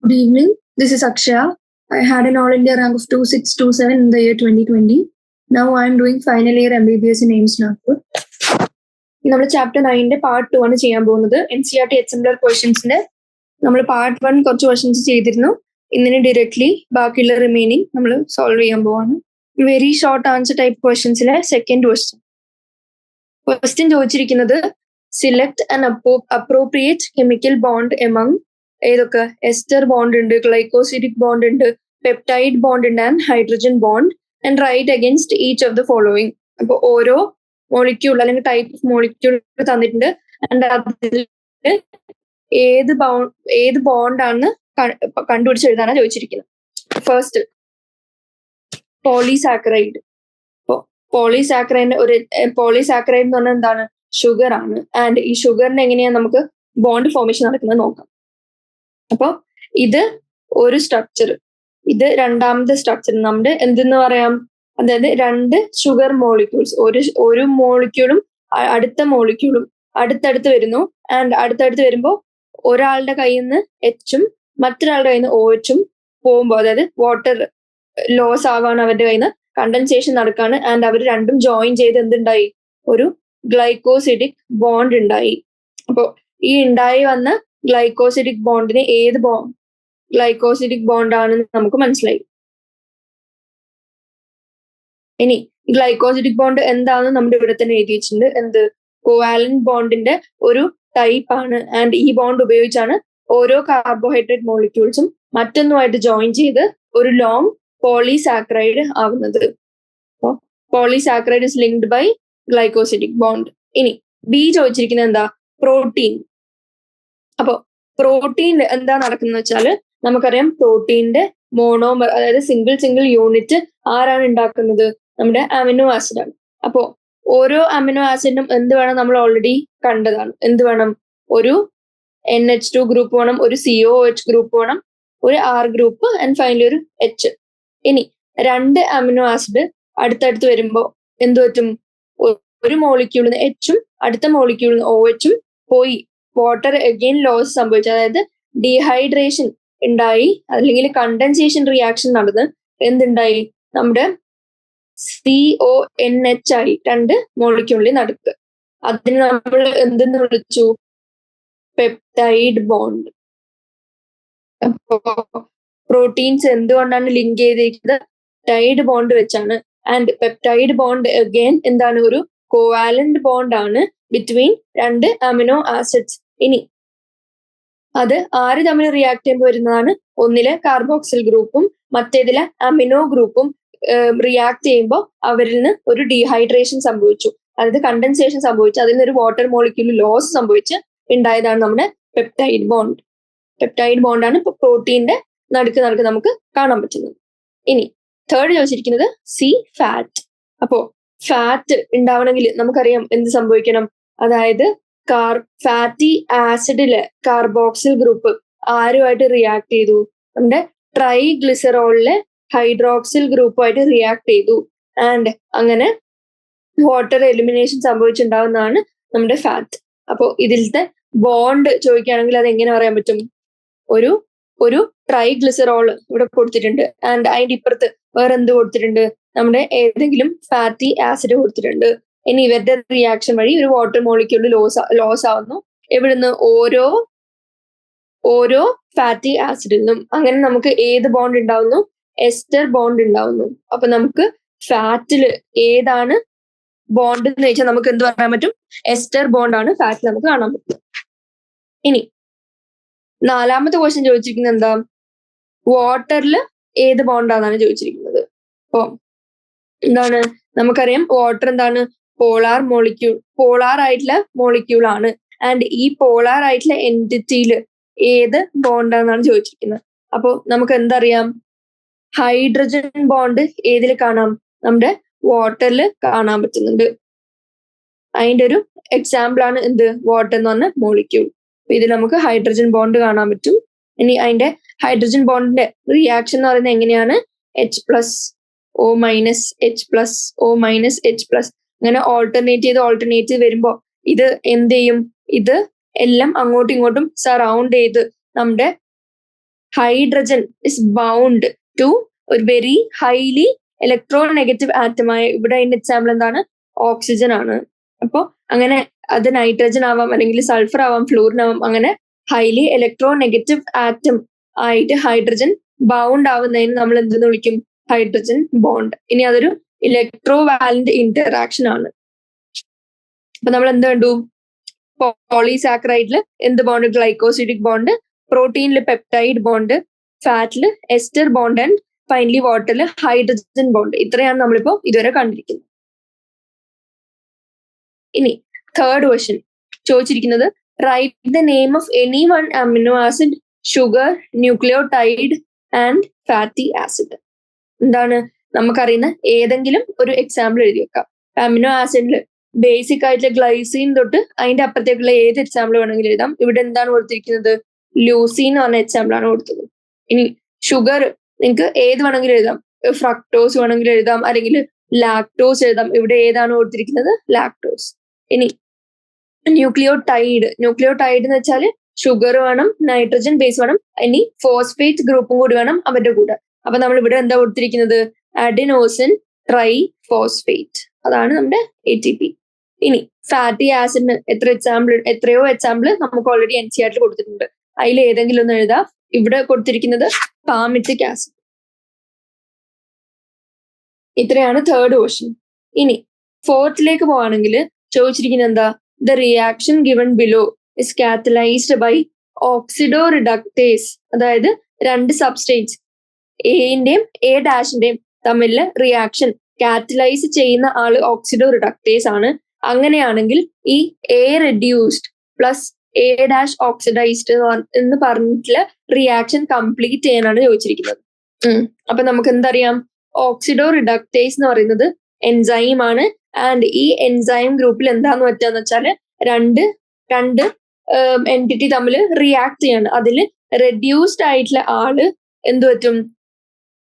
Good evening. This is Akshaya. I had an All India rank of 2627 in the year 2020. Now I am doing final year MBBS in AIMS Nagpur. നമ്മൾ chapter 9 part 2 ആണ് ചെയ്യാൻ പോകുന്നത്. NCERT HMLR ക്വസ്റ്റ്യൻസിന്റെ നമ്മൾ part 1 കുറച്ച് questions ചെയ്തിരുന്നു. ഇന്നിന് directly ബാക്കിയുള്ള remaining നമ്മൾ സോൾവ് ചെയ്യാൻ പോവാണ്. വെരി ഷോർട്ട് ആൻസർ ടൈപ്പ് ക്വസ്റ്റ്യൻസിലെ സെക്കൻഡ് ക്വസ്റ്റ്യൻ ചോദിച്ചിരിക്കുന്നത് select an appropriate chemical bond among ഏതൊക്കെ എസ്റ്റർ ബോണ്ട് ഉണ്ട്, ഗ്ലൈക്കോസിഡിക് ബോണ്ട് ഉണ്ട്, പെപ്റ്റൈഡ് ബോണ്ട് ഉണ്ട് and hydrogen bond and write against each of the following. അപ്പൊ ഓരോ മോളിക്യൂൾ അല്ലെങ്കിൽ ടൈപ്പ് ഓഫ് മോളിക്യൂൾ തന്നിട്ടുണ്ട് ആൻഡ് അതിൽ ഏത് ബോണ്ടാണെന്ന് കണ്ടുപിടിച്ച് എഴുതാനാണ് ചോദിച്ചിരിക്കുന്നത്. First polysaccharide. പോളിസാക്കറൈഡ് എന്ന് പറഞ്ഞാൽ എന്താണ്? ഷുഗർ ആണ്. ആൻഡ് ഈ ഷുഗറിന് എങ്ങനെയാണ് നമുക്ക് ബോണ്ട് ഫോർമേഷൻ നടക്കുന്നത് നോക്കാം. അപ്പൊ ഇത് ഒരു സ്ട്രക്ചർ, ഇത് രണ്ടാമത്തെ സ്ട്രക്ചർ. നമ്മുടെ എന്തെന്ന് പറയാം, അതായത് രണ്ട് ഷുഗർ മോളിക്യൂൾസ്, ഒരു മോളിക്യൂളും അടുത്ത മോളിക്യൂളും അടുത്തടുത്ത് വരുന്നു. ആൻഡ് അടുത്തടുത്ത് വരുമ്പോൾ ഒരാളുടെ കയ്യിൽ നിന്ന് എച്ചും മറ്റൊരാളുടെ കയ്യിൽ നിന്ന് OH പോകുമ്പോൾ, അതായത് വാട്ടർ ലോസ് ആവാണ്, അവരുടെ കയ്യിൽ നിന്ന് കണ്ടൻസേഷൻ നടക്കാണ്. ആൻഡ് അവർ രണ്ടും ജോയിൻ ചെയ്ത് എന്തുണ്ടായി? ഒരു ഗ്ലൈക്കോസിഡിക് ബോണ്ട് ഉണ്ടായി. അപ്പോൾ ഈ ഉണ്ടായി വന്ന ഗ്ലൈക്കോസിഡിക് ബോണ്ടിന് ഏത് ഗ്ലൈക്കോസിഡിക് ബോണ്ട് ആണെന്ന് നമുക്ക് മനസ്സിലായി. ഇനി ഗ്ലൈക്കോസിഡിക് ബോണ്ട് എന്താണെന്ന് നമ്മുടെ ഇവിടെ തന്നെ എഴുതി വെച്ചിട്ടുണ്ട്. എന്ത്? കോവാലന്റ് ബോണ്ടിന്റെ ഒരു ടൈപ്പ് ആണ്. ആൻഡ് ഈ ബോണ്ട് ഉപയോഗിച്ചാണ് ഓരോ കാർബോഹൈഡ്രേറ്റ് മോളിക്യൂൾസും മറ്റൊന്നുമായിട്ട് ജോയിൻ ചെയ്ത് ഒരു ലോങ് പോളിസാക്കറൈഡ് ആവുന്നത്. അപ്പോൾ polysaccharide is linked by glycosidic bond. ഇനി ബി ചോദിച്ചിരിക്കുന്നത് എന്താ? പ്രോട്ടീൻ. അപ്പോ പ്രോട്ടീൻ എന്താ നടക്കുന്നത് വെച്ചാൽ നമുക്കറിയാം, പ്രോട്ടീന്റെ മോണോമർ, അതായത് സിംഗിൾ യൂണിറ്റ് ആരാണ് ഉണ്ടാക്കുന്നത്? നമ്മുടെ അമിനോ ആസിഡ് ആണ്. അപ്പോ ഓരോ അമിനോ ആസിഡിനും എന്ത് വേണം? നമ്മൾ ഓൾറെഡി കണ്ടതാണ്. എന്ത് വേണം? ഒരു NH2 ഗ്രൂപ്പ് വേണം, ഒരു COOH ഗ്രൂപ്പ് വേണം, ഒരു R ഗ്രൂപ്പ് ആൻഡ് ഫൈനലി ഒരു H. ഇനി രണ്ട് അമിനോ ആസിഡ് അടുത്തടുത്ത് വരുമ്പോൾ എന്ത് പറ്റും? ഒരു മോളിക്യൂളിന് Hഉം അടുത്ത മോളിക്യൂളിന് OHഉം പോയി വാട്ടർ അഗെയിൻ ലോസ് സംഭവിച്ചു, അതായത് ഡീഹൈഡ്രേഷൻ ഉണ്ടായി, അല്ലെങ്കിൽ കണ്ടൻസേഷൻ റിയാക്ഷൻ നടന്ന് എന്തുണ്ടായി? നമ്മുടെ CONH ആയി രണ്ട് മോളിക്യൂളിൽ നടക്കുക. അതിന് നമ്മൾ എന്തെന്ന് വിളിച്ചു? Peptide bond. അപ്പോ പ്രോട്ടീൻസ് എന്തുകൊണ്ടാണ് ലിങ്ക് ചെയ്തിരിക്കുന്നത്? പെപ്റ്റൈഡ് ബോണ്ട് വെച്ചാണ്. ആൻഡ് പെപ്റ്റൈഡ് ബോണ്ട് അഗെയിൻ എന്താണ്? ഒരു കോവാലന്റ് ബോണ്ട് ആണ് ബിറ്റ്വീൻ രണ്ട് അമിനോ ആസിഡ്സ്. ഇനി അത് ആര് തമ്മിൽ റിയാക്ട് ചെയ്യുമ്പോൾ വരുന്നതാണ്? ഒന്നിലെ കാർബോക്സിൽ ഗ്രൂപ്പും മറ്റേതിലെ അമിനോ ഗ്രൂപ്പും റിയാക്ട് ചെയ്യുമ്പോൾ അവരിൽ നിന്ന് ഒരു ഡീഹൈഡ്രേഷൻ സംഭവിച്ചു, അതായത് കണ്ടൻസേഷൻ സംഭവിച്ചു, അതിൽ നിന്ന് ഒരു വാട്ടർ മോളിക്യൂൾ ലോസ് സംഭവിച്ച് ഉണ്ടായതാണ് നമ്മുടെ പെപ്റ്റൈഡ് ബോണ്ട്. പെപ്റ്റൈഡ് ബോണ്ടാണ് ഇപ്പൊ പ്രോട്ടീന്റെ നടുക്ക് നമുക്ക് കാണാൻ പറ്റുന്നത്. ഇനി തേർഡ് ചോദിച്ചിരിക്കുന്നത് ഫാറ്റ്. അപ്പോ ഫാറ്റ് ഉണ്ടാവണമെങ്കിൽ നമുക്കറിയാം എന്ത് സംഭവിക്കണം? അതായത് ഫാറ്റി ആസിഡിലെ കാർബോക്സിൽ ഗ്രൂപ്പ് ആരുമായിട്ട് റിയാക്ട് ചെയ്തു? നമ്മുടെ ട്രൈഗ്ലിസറോളിലെ ഹൈഡ്രോക്സിൽ ഗ്രൂപ്പുമായിട്ട് റിയാക്ട് ചെയ്തു. ആൻഡ് അങ്ങനെ വാട്ടർ എലിമിനേഷൻ സംഭവിച്ചിട്ടുണ്ടാവുന്നതാണ് നമ്മുടെ ഫാറ്റ്. അപ്പോൾ ഇതിലത്തെ ബോണ്ട് ചോദിക്കുകയാണെങ്കിൽ അത് എങ്ങനെ പറയാൻ പറ്റും? ഒരു ട്രൈഗ്ലിസറോൾ ഇവിടെ കൊടുത്തിട്ടുണ്ട് ആൻഡ് അതിന്റെ ഇപ്പുറത്ത് വേറെ എന്ത് കൊടുത്തിട്ടുണ്ട്? നമ്മുടെ ഏതെങ്കിലും ഫാറ്റി ആസിഡ് കൊടുത്തിട്ടുണ്ട്. ഇനി ഇവരുടെ റിയാക്ഷൻ വഴി ഒരു വാട്ടർ മോളിക്യൂൾ ലോസ് ആവുന്നു. എവിടുന്ന്? ഓരോ ഫാറ്റി ആസിഡിൽ നിന്നും. അങ്ങനെ നമുക്ക് ഏത് ബോണ്ട് ഉണ്ടാവുന്നു? എസ്റ്റർ ബോണ്ട് ഉണ്ടാവുന്നു. അപ്പൊ നമുക്ക് ഫാറ്റിൽ ഏതാണ് ബോണ്ട് എന്ന് വെച്ചാൽ നമുക്ക് എന്ത് പറയാൻ പറ്റും? എസ്റ്റർ ബോണ്ട് ആണ് ഫാറ്റിൽ നമുക്ക് കാണാൻ പറ്റും. ഇനി നാലാമത്തെ ക്വസ്റ്റ്യൻ ചോദിച്ചിരിക്കുന്നത് എന്താ? വാട്ടറിൽ ഏത് ബോണ്ടാണെന്നാണ് ചോദിച്ചിരിക്കുന്നത്. അപ്പൊ എന്താണ്? നമുക്കറിയാം വാട്ടർ എന്താണ്? പോളാർ ആയിട്ടുള്ള മോളിക്യൂൾ ആണ്. ആൻഡ് ഈ പോളാർ ആയിട്ടുള്ള എൻറ്റിറ്റിയിൽ ഏത് ബോണ്ടാണെന്നാണ് ചോദിച്ചിരിക്കുന്നത്. അപ്പൊ നമുക്ക് എന്തറിയാം? ഹൈഡ്രജൻ ബോണ്ട് ഏതിൽ കാണാം? നമ്മുടെ വാട്ടറിൽ കാണാൻ പറ്റുന്നുണ്ട്. അതിന്റെ ഒരു എക്സാമ്പിൾ ആണ് എന്ത്? വാട്ടർ എന്ന് പറഞ്ഞ മോളിക്യൂൾ. അപ്പൊ ഇതിൽ നമുക്ക് ഹൈഡ്രജൻ ബോണ്ട് കാണാൻ പറ്റും. ഇനി അതിന്റെ ഹൈഡ്രജൻ ബോണ്ടിന്റെ റിയാക്ഷൻ എന്ന് പറയുന്നത് എങ്ങനെയാണ്? H+O- H+O- H+, അങ്ങനെ ഓൾട്ടർനേറ്റ് ചെയ്ത് വരുമ്പോൾ ഇത് എന്ത് ചെയ്യും? ഇത് എല്ലാം അങ്ങോട്ടും ഇങ്ങോട്ടും സറൗണ്ട് ചെയ്ത് നമ്മുടെ ഹൈഡ്രജൻ ഇസ് ബൗണ്ട് ടു ഒരു വെരി ഹൈലി ഇലക്ട്രോനെഗറ്റീവ് ആറ്റമായ, ഇവിടെ അതിന്റെ എക്സാമ്പിൾ എന്താണ്? ഓക്സിജൻ ആണ്. അപ്പോ അങ്ങനെ അത് നൈട്രജൻ ആവാം, അല്ലെങ്കിൽ സൾഫർ ആവാം, ഫ്ലൂറിൻ ആവാം. അങ്ങനെ ഹൈലി ഇലക്ട്രോനെഗറ്റീവ് ആറ്റം ആയിട്ട് ഹൈഡ്രജൻ ബൗണ്ട് ആവുന്നതിന് നമ്മൾ എന്തെന്ന് വിളിക്കും? Hydrogen bond. ഇനി അതൊരു ഇലക്ട്രോ വാലന്റ് ഇന്ററാക്ഷൻ ആണ്. അപ്പൊ നമ്മൾ എന്ത് കണ്ടു? പോളിസാക്കറൈഡില് എന്ത് ബോണ്ട്? Glycosidic bond. പ്രോട്ടീനിൽ പെപ്റ്റൈഡ് ബോണ്ട്. ഫാറ്റില് എസ്റ്റർ ബോണ്ട്. ആൻഡ് ഫൈനലി വാട്ടറിൽ ഹൈഡ്രജൻ ബോണ്ട്. ഇത്രയാണ് നമ്മളിപ്പോ ഇതുവരെ കണ്ടിരിക്കുന്നത്. ഇനി തേർഡ് ക്വസ്റ്റ്യൻ ചോദിച്ചിരിക്കുന്നത്, write the name of any one amino acid, sugar, nucleotide and fatty acid. എന്താണ്? നമുക്കറിയുന്ന ഏതെങ്കിലും ഒരു എക്സാമ്പിൾ എഴുതി വെക്കാം. അമിനോ ആസിഡിൽ ബേസിക് ആയിട്ടുള്ള ഗ്ലൈസീൻ തൊട്ട് അതിന്റെ അപ്പുറത്തേക്കുള്ള ഏത് എക്സാമ്പിൾ വേണമെങ്കിലും എഴുതാം. ഇവിടെ എന്താണ് കൊടുത്തിരിക്കുന്നത്? ലൂസീൻ എന്ന് പറഞ്ഞ എക്സാമ്പിൾ ആണ് കൊടുത്തത്. ഇനി ഷുഗർ നിങ്ങൾക്ക് ഏത് വേണമെങ്കിലും എഴുതാം. ഫ്രക്ടോസ് വേണമെങ്കിലും എഴുതാം, അല്ലെങ്കിൽ ലാക്ടോസ് എഴുതാം. ഇവിടെ ഏതാണ് കൊടുത്തിരിക്കുന്നത്? ലാക്ടോസ്. ഇനി ന്യൂക്ലിയോടൈഡ് എന്ന് വെച്ചാൽ ഷുഗർ വേണം, നൈട്രജൻ ബേസ് വേണം, ഇനി ഫോസ്ഫേറ്റ് ഗ്രൂപ്പും കൂടി വേണം അവരുടെ കൂടെ. അപ്പൊ നമ്മൾ ഇവിടെ എന്താ കൊടുത്തിരിക്കുന്നത്? Adenosine try phosphate. അതാണ് നമ്മുടെ ATP. ഇനി ഫാറ്റി ആസിഡിന് എത്രയോ എക്സാമ്പിൾ നമുക്ക് ഓൾറെഡി NCERT കൊടുത്തിട്ടുണ്ട്. അതിൽ ഏതെങ്കിലും ഒന്ന് എഴുതാം. ഇവിടെ കൊടുത്തിരിക്കുന്നത് പാമിറ്റിക് ആസിഡ്. ഇത്രയാണ് തേർഡ് ക്വസ്റ്റ്യൻ. ഇനി ഫോർത്തിലേക്ക് പോവാണെങ്കിൽ ചോദിച്ചിരിക്കുന്നത് എന്താ? The reaction given below is catalysed by oxidoreductase. അതായത് രണ്ട് സബ്സ്റ്റേറ്റ്സ് എയുടെയും A' തമ്മിലുള്ള റിയാക്ഷൻ കാറ്റലൈസ് ചെയ്യുന്ന ആള് ഓക്സിഡോ റിഡക്ടേസ് ആണ്. അങ്ങനെയാണെങ്കിൽ ഈ A reduced plus A' oxidised എന്ന് പറഞ്ഞിട്ടുള്ള റിയാക്ഷൻ കംപ്ലീറ്റ് ചെയ്യാനാണ് ചോദിച്ചിരിക്കുന്നത്. അപ്പൊ നമുക്ക് എന്തറിയാം? ഓക്സിഡോ റിഡക്ടേസ് എന്ന് പറയുന്നത് എൻസൈം ആണ്. ആൻഡ് ഈ എൻസൈം ഗ്രൂപ്പിൽ എന്താന്ന് പറ്റാന്ന് വെച്ചാല് രണ്ട് എൻറ്റിറ്റി തമ്മിൽ റിയാക്ട് ചെയ്യാണ്. അതിൽ റെഡ്യൂസ്ഡ് ആയിട്ടുള്ള ആള് എന്ത് പറ്റും?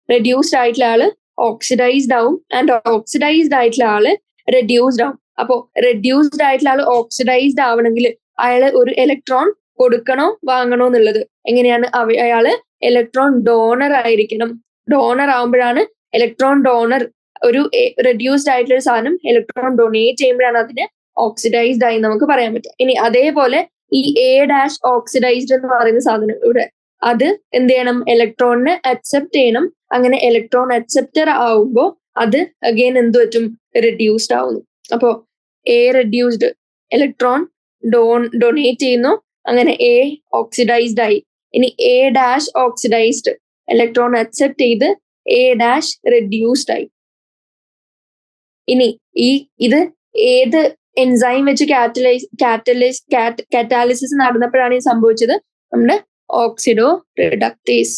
റെഡ്യൂസ്ഡ് ആയിട്ടുള്ള ആള് ഓക്സിഡൈസ്ഡ് ആവും, ആൻഡ് ഓക്സിഡൈസ്ഡ് ആയിട്ടുള്ള ആള് റെഡ്യൂസ്ഡ് ആവും. അപ്പോ റെഡ്യൂസ്ഡ് ആയിട്ടുള്ള ആള് ഓക്സിഡൈസ്ഡ് ആവണമെങ്കിൽ അയാള് ഒരു ഇലക്ട്രോൺ കൊടുക്കണോ വാങ്ങണോ എന്നുള്ളത് എങ്ങനെയാണ്? അയാള് ഇലക്ട്രോൺ ഡോണർ ആയിരിക്കണം. ഡോണർ ആവുമ്പോഴാണ് ഇലക്ട്രോൺ ഡോണർ ഒരു റെഡ്യൂസ്ഡ് ആയിട്ടുള്ള ഒരു സാധനം ഇലക്ട്രോൺ ഡൊണേറ്റ് ചെയ്യുമ്പോഴാണ് അതിന് ഓക്സിഡൈസ്ഡ് ആയി നമുക്ക് പറയാൻ പറ്റുക. ഇനി അതേപോലെ ഈ A' ഓക്സിഡൈസ്ഡ് എന്ന് പറയുന്ന സാധനം ഇവിടെ അത് എന്ത് ചെയ്യണം? ഇലക്ട്രോണിനെ അക്സെപ്റ്റ് ചെയ്യണം. അങ്ങനെ ഇലക്ട്രോൺ അക്സെപ്റ്റർ ആവുമ്പോൾ അത് അഗെയിൻ എന്ത് പറ്റും? റെഡ്യൂസ്ഡ് ആവുന്നു. അപ്പോ A റെഡ്യൂസ്ഡ്, ഇലക്ട്രോൺ ഡൊണേറ്റ് ചെയ്യുന്നു, അങ്ങനെ A ഓക്സിഡൈസ്ഡ് ആയി. ഇനി A' ഓക്സിഡൈസ്ഡ്, ഇലക്ട്രോൺ അക്സെപ്റ്റ് ചെയ്ത് A' റെഡ്യൂസ്ഡ് ആയി. ഇനി ഇത് ഏത് എൻസൈം വെച്ച് കാറ്റാലിസിസ് നടന്നപ്പോഴാണ് ഇത് സംഭവിച്ചത്? നമ്മുടെ ഓക്സിഡോ റിഡക്ടേസ്.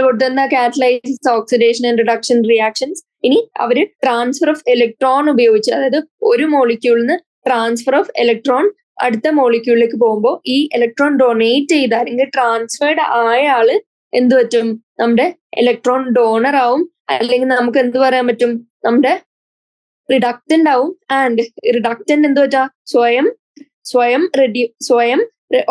കൊടുത്തുന്ന catalysis, oxidation and reduction reactions. ഇനി അവര് ട്രാൻസ്ഫർ ഓഫ് ഇലക്ട്രോൺ ഉപയോഗിച്ച്, അതായത് ഒരു മോളിക്യൂളിൽ നിന്ന് ട്രാൻസ്ഫർ ഓഫ് ഇലക്ട്രോൺ അടുത്ത മോളിക്യൂളിലേക്ക് പോകുമ്പോൾ ഈ ഇലക്ട്രോൺ ഡൊണേറ്റ് ചെയ്ത അല്ലെങ്കിൽ ട്രാൻസ്ഫേർഡ് ആയ ആള് എന്ത് പറ്റും? നമ്മുടെ ഇലക്ട്രോൺ ഡോണർ ആവും, അല്ലെങ്കിൽ നമുക്ക് എന്ത് പറയാൻ പറ്റും? നമ്മുടെ റിഡക്റ്റന്റ് ആവും. ആൻഡ് റിഡക്റ്റന്റ് എന്ത് പറ്റാ? സ്വയം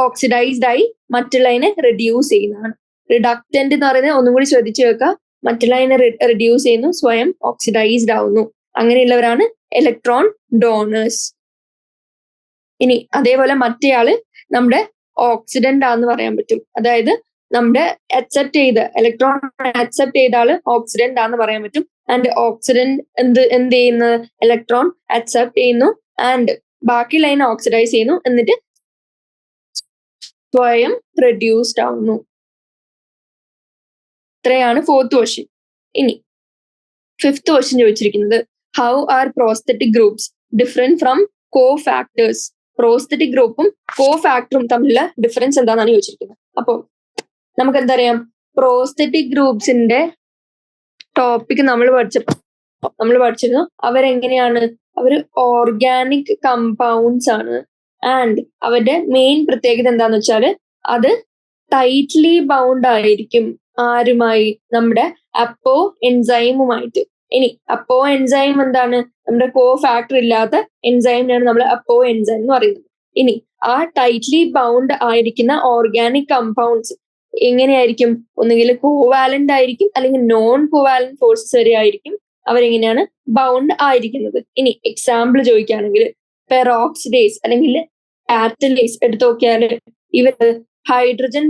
ഓക്സിഡൈസ്ഡ് ആയി മറ്റുള്ളതിനെ റെഡ്യൂസ് ചെയ്യുന്നതാണ്. റിഡക്റ്റന്റ് എന്ന് പറയുന്നത് ഒന്നും കൂടി ശ്രദ്ധിച്ചു വെക്കുക. മറ്റുള്ളതിനെ റെഡ്യൂസ് ചെയ്യുന്നു, സ്വയം ഓക്സിഡൈസ്ഡ് ആവുന്നു. അങ്ങനെയുള്ളവരാണ് ഇലക്ട്രോൺ ഡോണേഴ്സ്. ഇനി അതേപോലെ മറ്റേയാള് നമ്മുടെ ഓക്സിഡന്റ് ആന്ന് പറയാൻ പറ്റും. അതായത് നമ്മുടെ അക്സെപ്റ്റ് ചെയ്ത ഇലക്ട്രോൺ അക്സെപ്റ്റ് ചെയ്ത ആള് ഓക്സിഡന്റ് ആന്ന് പറയാൻ പറ്റും. ആൻഡ് ഓക്സിഡന്റ് എന്ത് ചെയ്യുന്നത്? ഇലക്ട്രോൺ അക്സെപ്റ്റ് ചെയ്യുന്നു ആൻഡ് ബാക്കി ലൈൻ ഓക്സിഡൈസ് ചെയ്യുന്നു, എന്നിട്ട് സ്വയം റെഡ്യൂസ്ഡ് ആവുന്നു. ഇത്രയാണ് ഫോർത്ത് ക്വസ്റ്റ്യൻ. ഇനി ഫിഫ്ത്ത് ക്വസ്റ്റ്യൻ ചോദിച്ചിരിക്കുന്നത്, how are prosthetic groups different from co factors? Prosthetic ഗ്രൂപ്പും കോ ഫാക്ടറും തമ്മിലുള്ള ഡിഫറൻസ് എന്താണെന്നാണ് ചോദിച്ചിരിക്കുന്നത്. അപ്പൊ നമുക്ക് എന്തറിയാം? പ്രോസ്തെറ്റിക് ഗ്രൂപ്പ്സിന്റെ ടോപ്പിക് നമ്മൾ പഠിച്ചിരുന്നു. അവരെങ്ങനെയാണ്? അവര് ഓർഗാനിക് കമ്പൗണ്ട്സ് ആണ്. ആൻഡ് അവരുടെ മെയിൻ പ്രത്യേകത എന്താന്ന് വെച്ചാല് അത് ടൈറ്റ്ലി ബൗണ്ട് ആയിരിക്കും. ആരുമായി? നമ്മുടെ അപ്പോ എൻസൈമുമായിട്ട്. ഇനി അപ്പോ എൻസൈം എന്താണ്? നമ്മുടെ കോ ഫാക്ടർ ഇല്ലാത്ത എൻസൈമിനാണ് നമ്മൾ അപ്പോ എൻസൈം എന്ന് പറയുന്നത്. ഇനി ആ ടൈറ്റ്ലി ബൗണ്ട് ആയിരിക്കുന്ന ഓർഗാനിക് കമ്പൗണ്ട്സ് എങ്ങനെയായിരിക്കും? ഒന്നുകിൽ കോവാലന്റ് ആയിരിക്കും, അല്ലെങ്കിൽ നോൺ കോവാലന്റ് ഫോഴ്സസ് വരെ ആയിരിക്കും അവരെങ്ങനെയാണ് ബൗണ്ട് ആയിരിക്കുന്നത്. ഇനി എക്സാമ്പിൾ ചോദിക്കുകയാണെങ്കിൽ പെറോക്സിഡേസ് അല്ലെങ്കിൽ കാറ്റലേസ് എടുത്തു നോക്കിയാൽ ഇവര് ഹൈഡ്രജൻ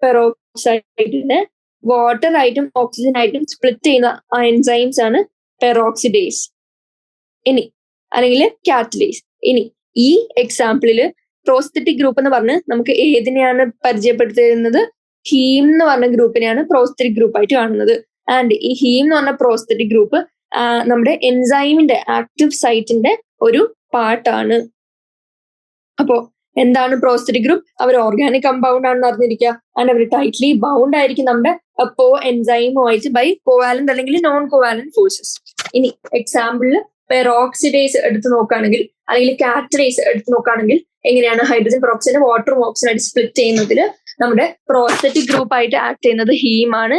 പെറോക്സൈഡിനെ വാട്ടർ ആയിട്ടും ഓക്സിജൻ ആയിട്ടും സ്പ്ലിറ്റ് ചെയ്യുന്ന എൻസൈംസ് ആണ് പെറോക്സിഡേസ്. ഇനി അല്ലെങ്കിൽ കാറ്റലേസ്. ഇനി ഈ എക്സാമ്പിളില് പ്രോസ്തെറ്റിക് ഗ്രൂപ്പ് എന്ന് പറഞ്ഞ് നമുക്ക് ഏതിനെയാണ് പരിചയപ്പെടുത്തുന്നത്? ഹീം എന്ന് പറഞ്ഞ ഗ്രൂപ്പിനെയാണ് പ്രോസ്തെറ്റിക് ഗ്രൂപ്പ് ആയിട്ട് കാണുന്നത്. ആൻഡ് ഈ ഹീം എന്ന് പറഞ്ഞ പ്രോസ്തെറ്റിക് ഗ്രൂപ്പ് നമ്മുടെ എൻസൈമിന്റെ ആക്റ്റീവ് സൈറ്റിന്റെ ഒരു പാർട്ടാണ്. അപ്പോ എന്താണ് പ്രോസ്തെറ്റിക് ഗ്രൂപ്പ്? അവർ ഓർഗാനിക് കമ്പൗണ്ട് ആണെന്ന് അറിഞ്ഞിരിക്കുക. ആൻഡ് അവർ ടൈറ്റ്ലി ബൗണ്ട് ആയിരിക്കും നമ്മുടെ അപ്പോ എൻസൈമുമായിട്ട് ബൈ കോവാലന്റ് അല്ലെങ്കിൽ നോൺ കോവാലന്റ് ഫോഴ്സസ്. ഇനി എക്സാമ്പിളില് പെറോക്സിഡേസ് എടുത്ത് നോക്കുകയാണെങ്കിൽ അല്ലെങ്കിൽ കാറ്റലേസ് എടുത്ത് നോക്കുകയാണെങ്കിൽ എങ്ങനെയാണ് ഹൈഡ്രജൻ പെറോക്സൈഡിനെ വാട്ടറും ഓക്സിജനായിട്ട് സ്പ്ലിറ്റ് ചെയ്യുന്നതിൽ നമ്മുടെ പ്രോസ്തെറ്റിക് ഗ്രൂപ്പ് ആയിട്ട് ആക്ട് ചെയ്യുന്നത് ഹീം ആണ്.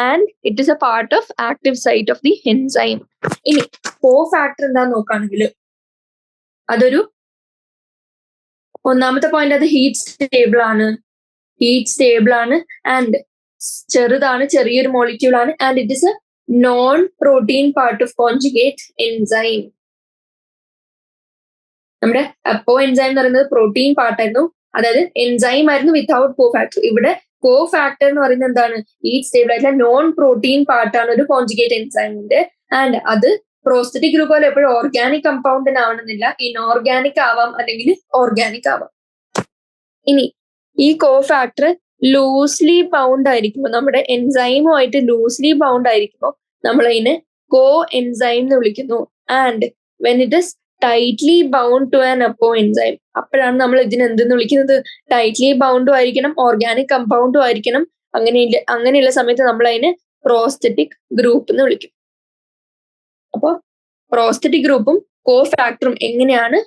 And it is a part of active site of the enzyme. ഇനി കോ ഫാക്ടർ എന്താന്ന് നോക്കുകയാണെങ്കിൽ അതൊരു ഒന്നാമത്തെ പോയിന്റ്, അത് ഹീറ്റ് സ്റ്റേബിൾ ആണ് ആൻഡ് ചെറുതാണ്, ചെറിയൊരു മോളിക്യൂൾ ആണ്. And it is A non protein part of conjugate enzyme. നമ്മുടെ അപ്പോ എൻസൈം എന്ന് പറയുന്നത് പ്രോട്ടീൻ പാർട്ടായിരുന്നു, അതായത് എൻസൈം ആയിരുന്നു വിത്തൗട്ട് കോ ഫാക്ടർ. ഇവിടെ കോ ഫാക്ടർ എന്ന് പറയുന്നത് എന്താണ്? ഹീറ്റ് സ്റ്റേബിൾ ആയിട്ടുള്ള നോൺ പ്രോട്ടീൻ പാർട്ടാണ് ഒരു കോൺജുഗേറ്റ് എൻസൈമിന്റെ. ആൻഡ് അത് പ്രോസ്തെറ്റിക് ഗ്രൂപ്പ് പോലെ എപ്പോഴും ഓർഗാനിക് കമ്പൗണ്ടിനാവണമെന്നില്ല, ഇൻഓർഗാനിക് ആവാം അല്ലെങ്കിൽ ഓർഗാനിക് ആവാം. ഇനി ഈ കോ ഫാക്ടർ ലൂസ്ലി ബൗണ്ട് ആയിരിക്കുമ്പോൾ, നമ്മുടെ എൻസൈമുമായിട്ട് ലൂസ്ലി ബൗണ്ട് ആയിരിക്കുമ്പോൾ നമ്മൾ അതിനെ കോ എൻസൈം എന്ന് വിളിക്കുന്നു. And when it is tightly bound to an apoenzyme, അപ്പോഴാണ് നമ്മൾ ഇതിന് എന്തെന്ന് വിളിക്കുന്നത്? ടൈറ്റ്ലി ബൗണ്ടും ആയിരിക്കണം, ഓർഗാനിക് കമ്പൗണ്ടും ആയിരിക്കണം. അങ്ങനെയുള്ള സമയത്ത് നമ്മൾ അതിനെ പ്രോസ്തെറ്റിക് ഗ്രൂപ്പ് എന്ന് വിളിക്കും. അപ്പൊ പ്രോസ്തെറ്റിക് ഗ്രൂപ്പും കോ ഫാക്ടറും എങ്ങനെയാണ്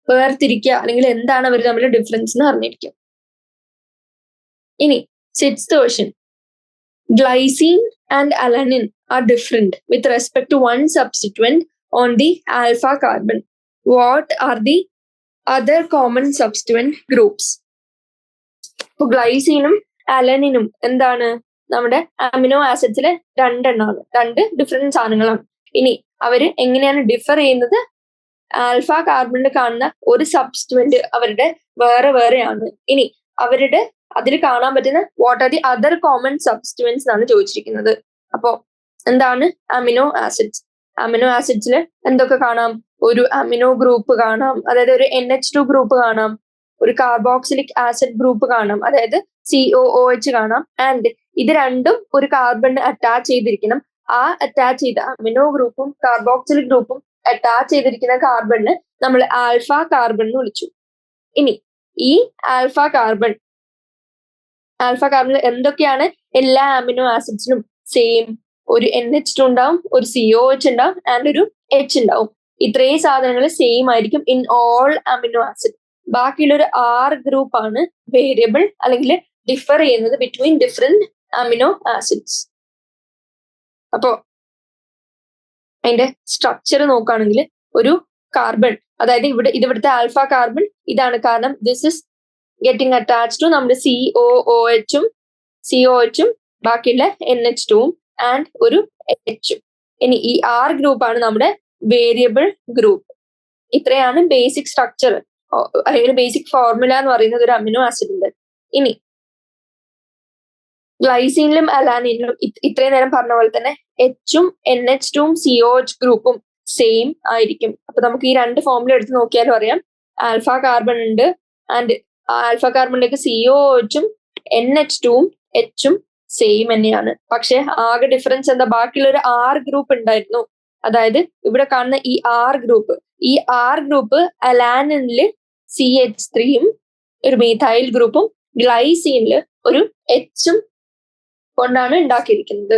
വേർതിരിക്കുക, അല്ലെങ്കിൽ എന്താണ് അവർ തമ്മിലുള്ള ഡിഫറൻസ് എന്ന് അറിഞ്ഞിരിക്കും. ഇനി 6th question. Glycine and alanine are different with respect to one substituent on the alpha carbon. What are the other common substituent groups? ഇപ്പൊ ഗ്ലൈസീനും അലനിനും എന്താണ്? നമ്മുടെ അമിനോ ആസിഡ്സിലെ രണ്ടെണ്ണമാണ്, രണ്ട് ഡിഫറെന്റ് സാധനങ്ങളാണ്. ഇനി അവര് എങ്ങനെയാണ് ഡിഫർ ചെയ്യുന്നത്? ആൽഫ കാർബണിൽ കാണുന്ന ഒരു സബ്സ്റ്റുവന്റ് അവരുടെ വേറെയാണ്. ഇനി അവരുടെ അതിൽ കാണാൻ പറ്റുന്ന what are the other common substituents എന്നാണ് ചോദിച്ചിരിക്കുന്നത്. അപ്പോ എന്താണ് അമിനോ ആസിഡ്സിൽ എന്തൊക്കെ കാണാം? ഒരു അമിനോ ഗ്രൂപ്പ് കാണാം, അതായത് ഒരു NH2 ഗ്രൂപ്പ് കാണാം, ഒരു കാർബോക്സിലിക് ആസിഡ് ഗ്രൂപ്പ് കാണാം, അതായത് COOH കാണാം. ആൻഡ് ഇത് രണ്ടും ഒരു കാർബണിന് അറ്റാച്ച് ചെയ്തിരിക്കണം. ആ അറ്റാച്ച് ചെയ്ത അമിനോ ഗ്രൂപ്പും കാർബോക്സിലിക് ഗ്രൂപ്പും അറ്റാച്ച് ചെയ്തിരിക്കുന്ന കാർബണിന് നമ്മൾ ആൽഫ കാർബൺ എന്ന് വിളിച്ചു. ഇനി ഈ ആൽഫ കാർബണിൽ എന്തൊക്കെയാണ്? എല്ലാ അമിനോ ആസിഡ്സിനും സെയിം ഒരു NH2 ഉണ്ടാവും, ഒരു COH ഉണ്ടാവും ആൻഡ് ഒരു H ഉണ്ടാവും. ഇത്രയും സാധനങ്ങൾ സെയിം ആയിരിക്കും ഇൻ ഓൾ അമിനോ ആസിഡ്. ബാക്കിയുള്ള ഒരു R ഗ്രൂപ്പ് ആണ് വേരിയബിൾ അല്ലെങ്കിൽ ഡിഫർ ചെയ്യുന്നത് ബിറ്റ്വീൻ ഡിഫറെന്റ് അമിനോ ആസിഡ്സ്. അപ്പോ അതിന്റെ സ്ട്രക്ചർ നോക്കുകയാണെങ്കിൽ ഒരു കാർബൺ, അതായത് ഇവിടുത്തെ ആൽഫ കാർബൺ ഇതാണ്, കാരണം this is getting attach to നമ്മുടെ COOHും ബാക്കിയുള്ള NH2ഉം ആൻഡ് ഒരു Hഉം. ഇനി ഈ R ഗ്രൂപ്പ് ആണ് നമ്മുടെ വേരിയബിൾ ഗ്രൂപ്പ്. ഇത്രയാണ് ബേസിക് സ്ട്രക്ചർ അല്ലെങ്കിൽ ബേസിക് ഫോർമുല എന്ന് പറയുന്നത് ഒരു അമിനോ ആസിഡിന്റെ. ഇനി ഗ്ലൈസീനിലും അലാനിനിലും ഇത്രയും നേരം പറഞ്ഞ പോലെ തന്നെ Hഉം NH2ഉം COH ഗ്രൂപ്പും സെയിം ആയിരിക്കും. അപ്പൊ നമുക്ക് ഈ രണ്ട് ഫോർമുല എടുത്ത് നോക്കിയാലും അറിയാം, ആൽഫ കാർബൺ ഉണ്ട് ആൻഡ് ആൽഫ കാർബണിലേക്ക് COOHും NH2ഉം Hഉം സെയിം തന്നെയാണ്. പക്ഷെ ആകെ ഡിഫറൻസ് എന്താ? ബാക്കിയുള്ള ഒരു R ഗ്രൂപ്പ് ഉണ്ടായിരുന്നു, അതായത് ഇവിടെ കാണുന്ന ഈ R ഗ്രൂപ്പ് അലാനിനില് CH3ഉം ഒരു മീഥൈൽ ഗ്രൂപ്പും ഗ്ലൈസീനില് ഒരു Hഉം കൊണ്ടാണ് ഉണ്ടാക്കിയിരിക്കുന്നത്.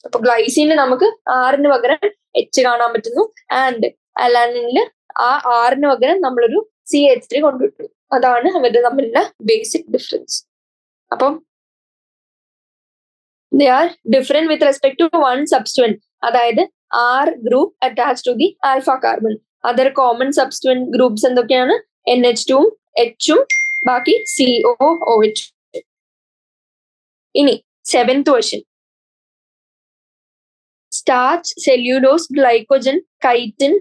അപ്പൊ ഗ്ലൈസീനിൽ നമുക്ക് R പകരം H കാണാൻ പറ്റുന്നു ആൻഡ് അലാനിനില് ആ R പകരം നമ്മളൊരു CH3 കൊണ്ടിട്ടു. അതാണ് അവരുടെ തമ്മിലുള്ള ബേസിക് ഡിഫറൻസ്. അപ്പം they are different with respect to one substituent, അതായത് R group attached to the alpha carbon. Other common substituent groups എന്തൊക്കെയാണ്? NH2ഉം എച്ചും ബാക്കി COOH. ഇനി 7th question. Starch, cellulose, glycogen, chitin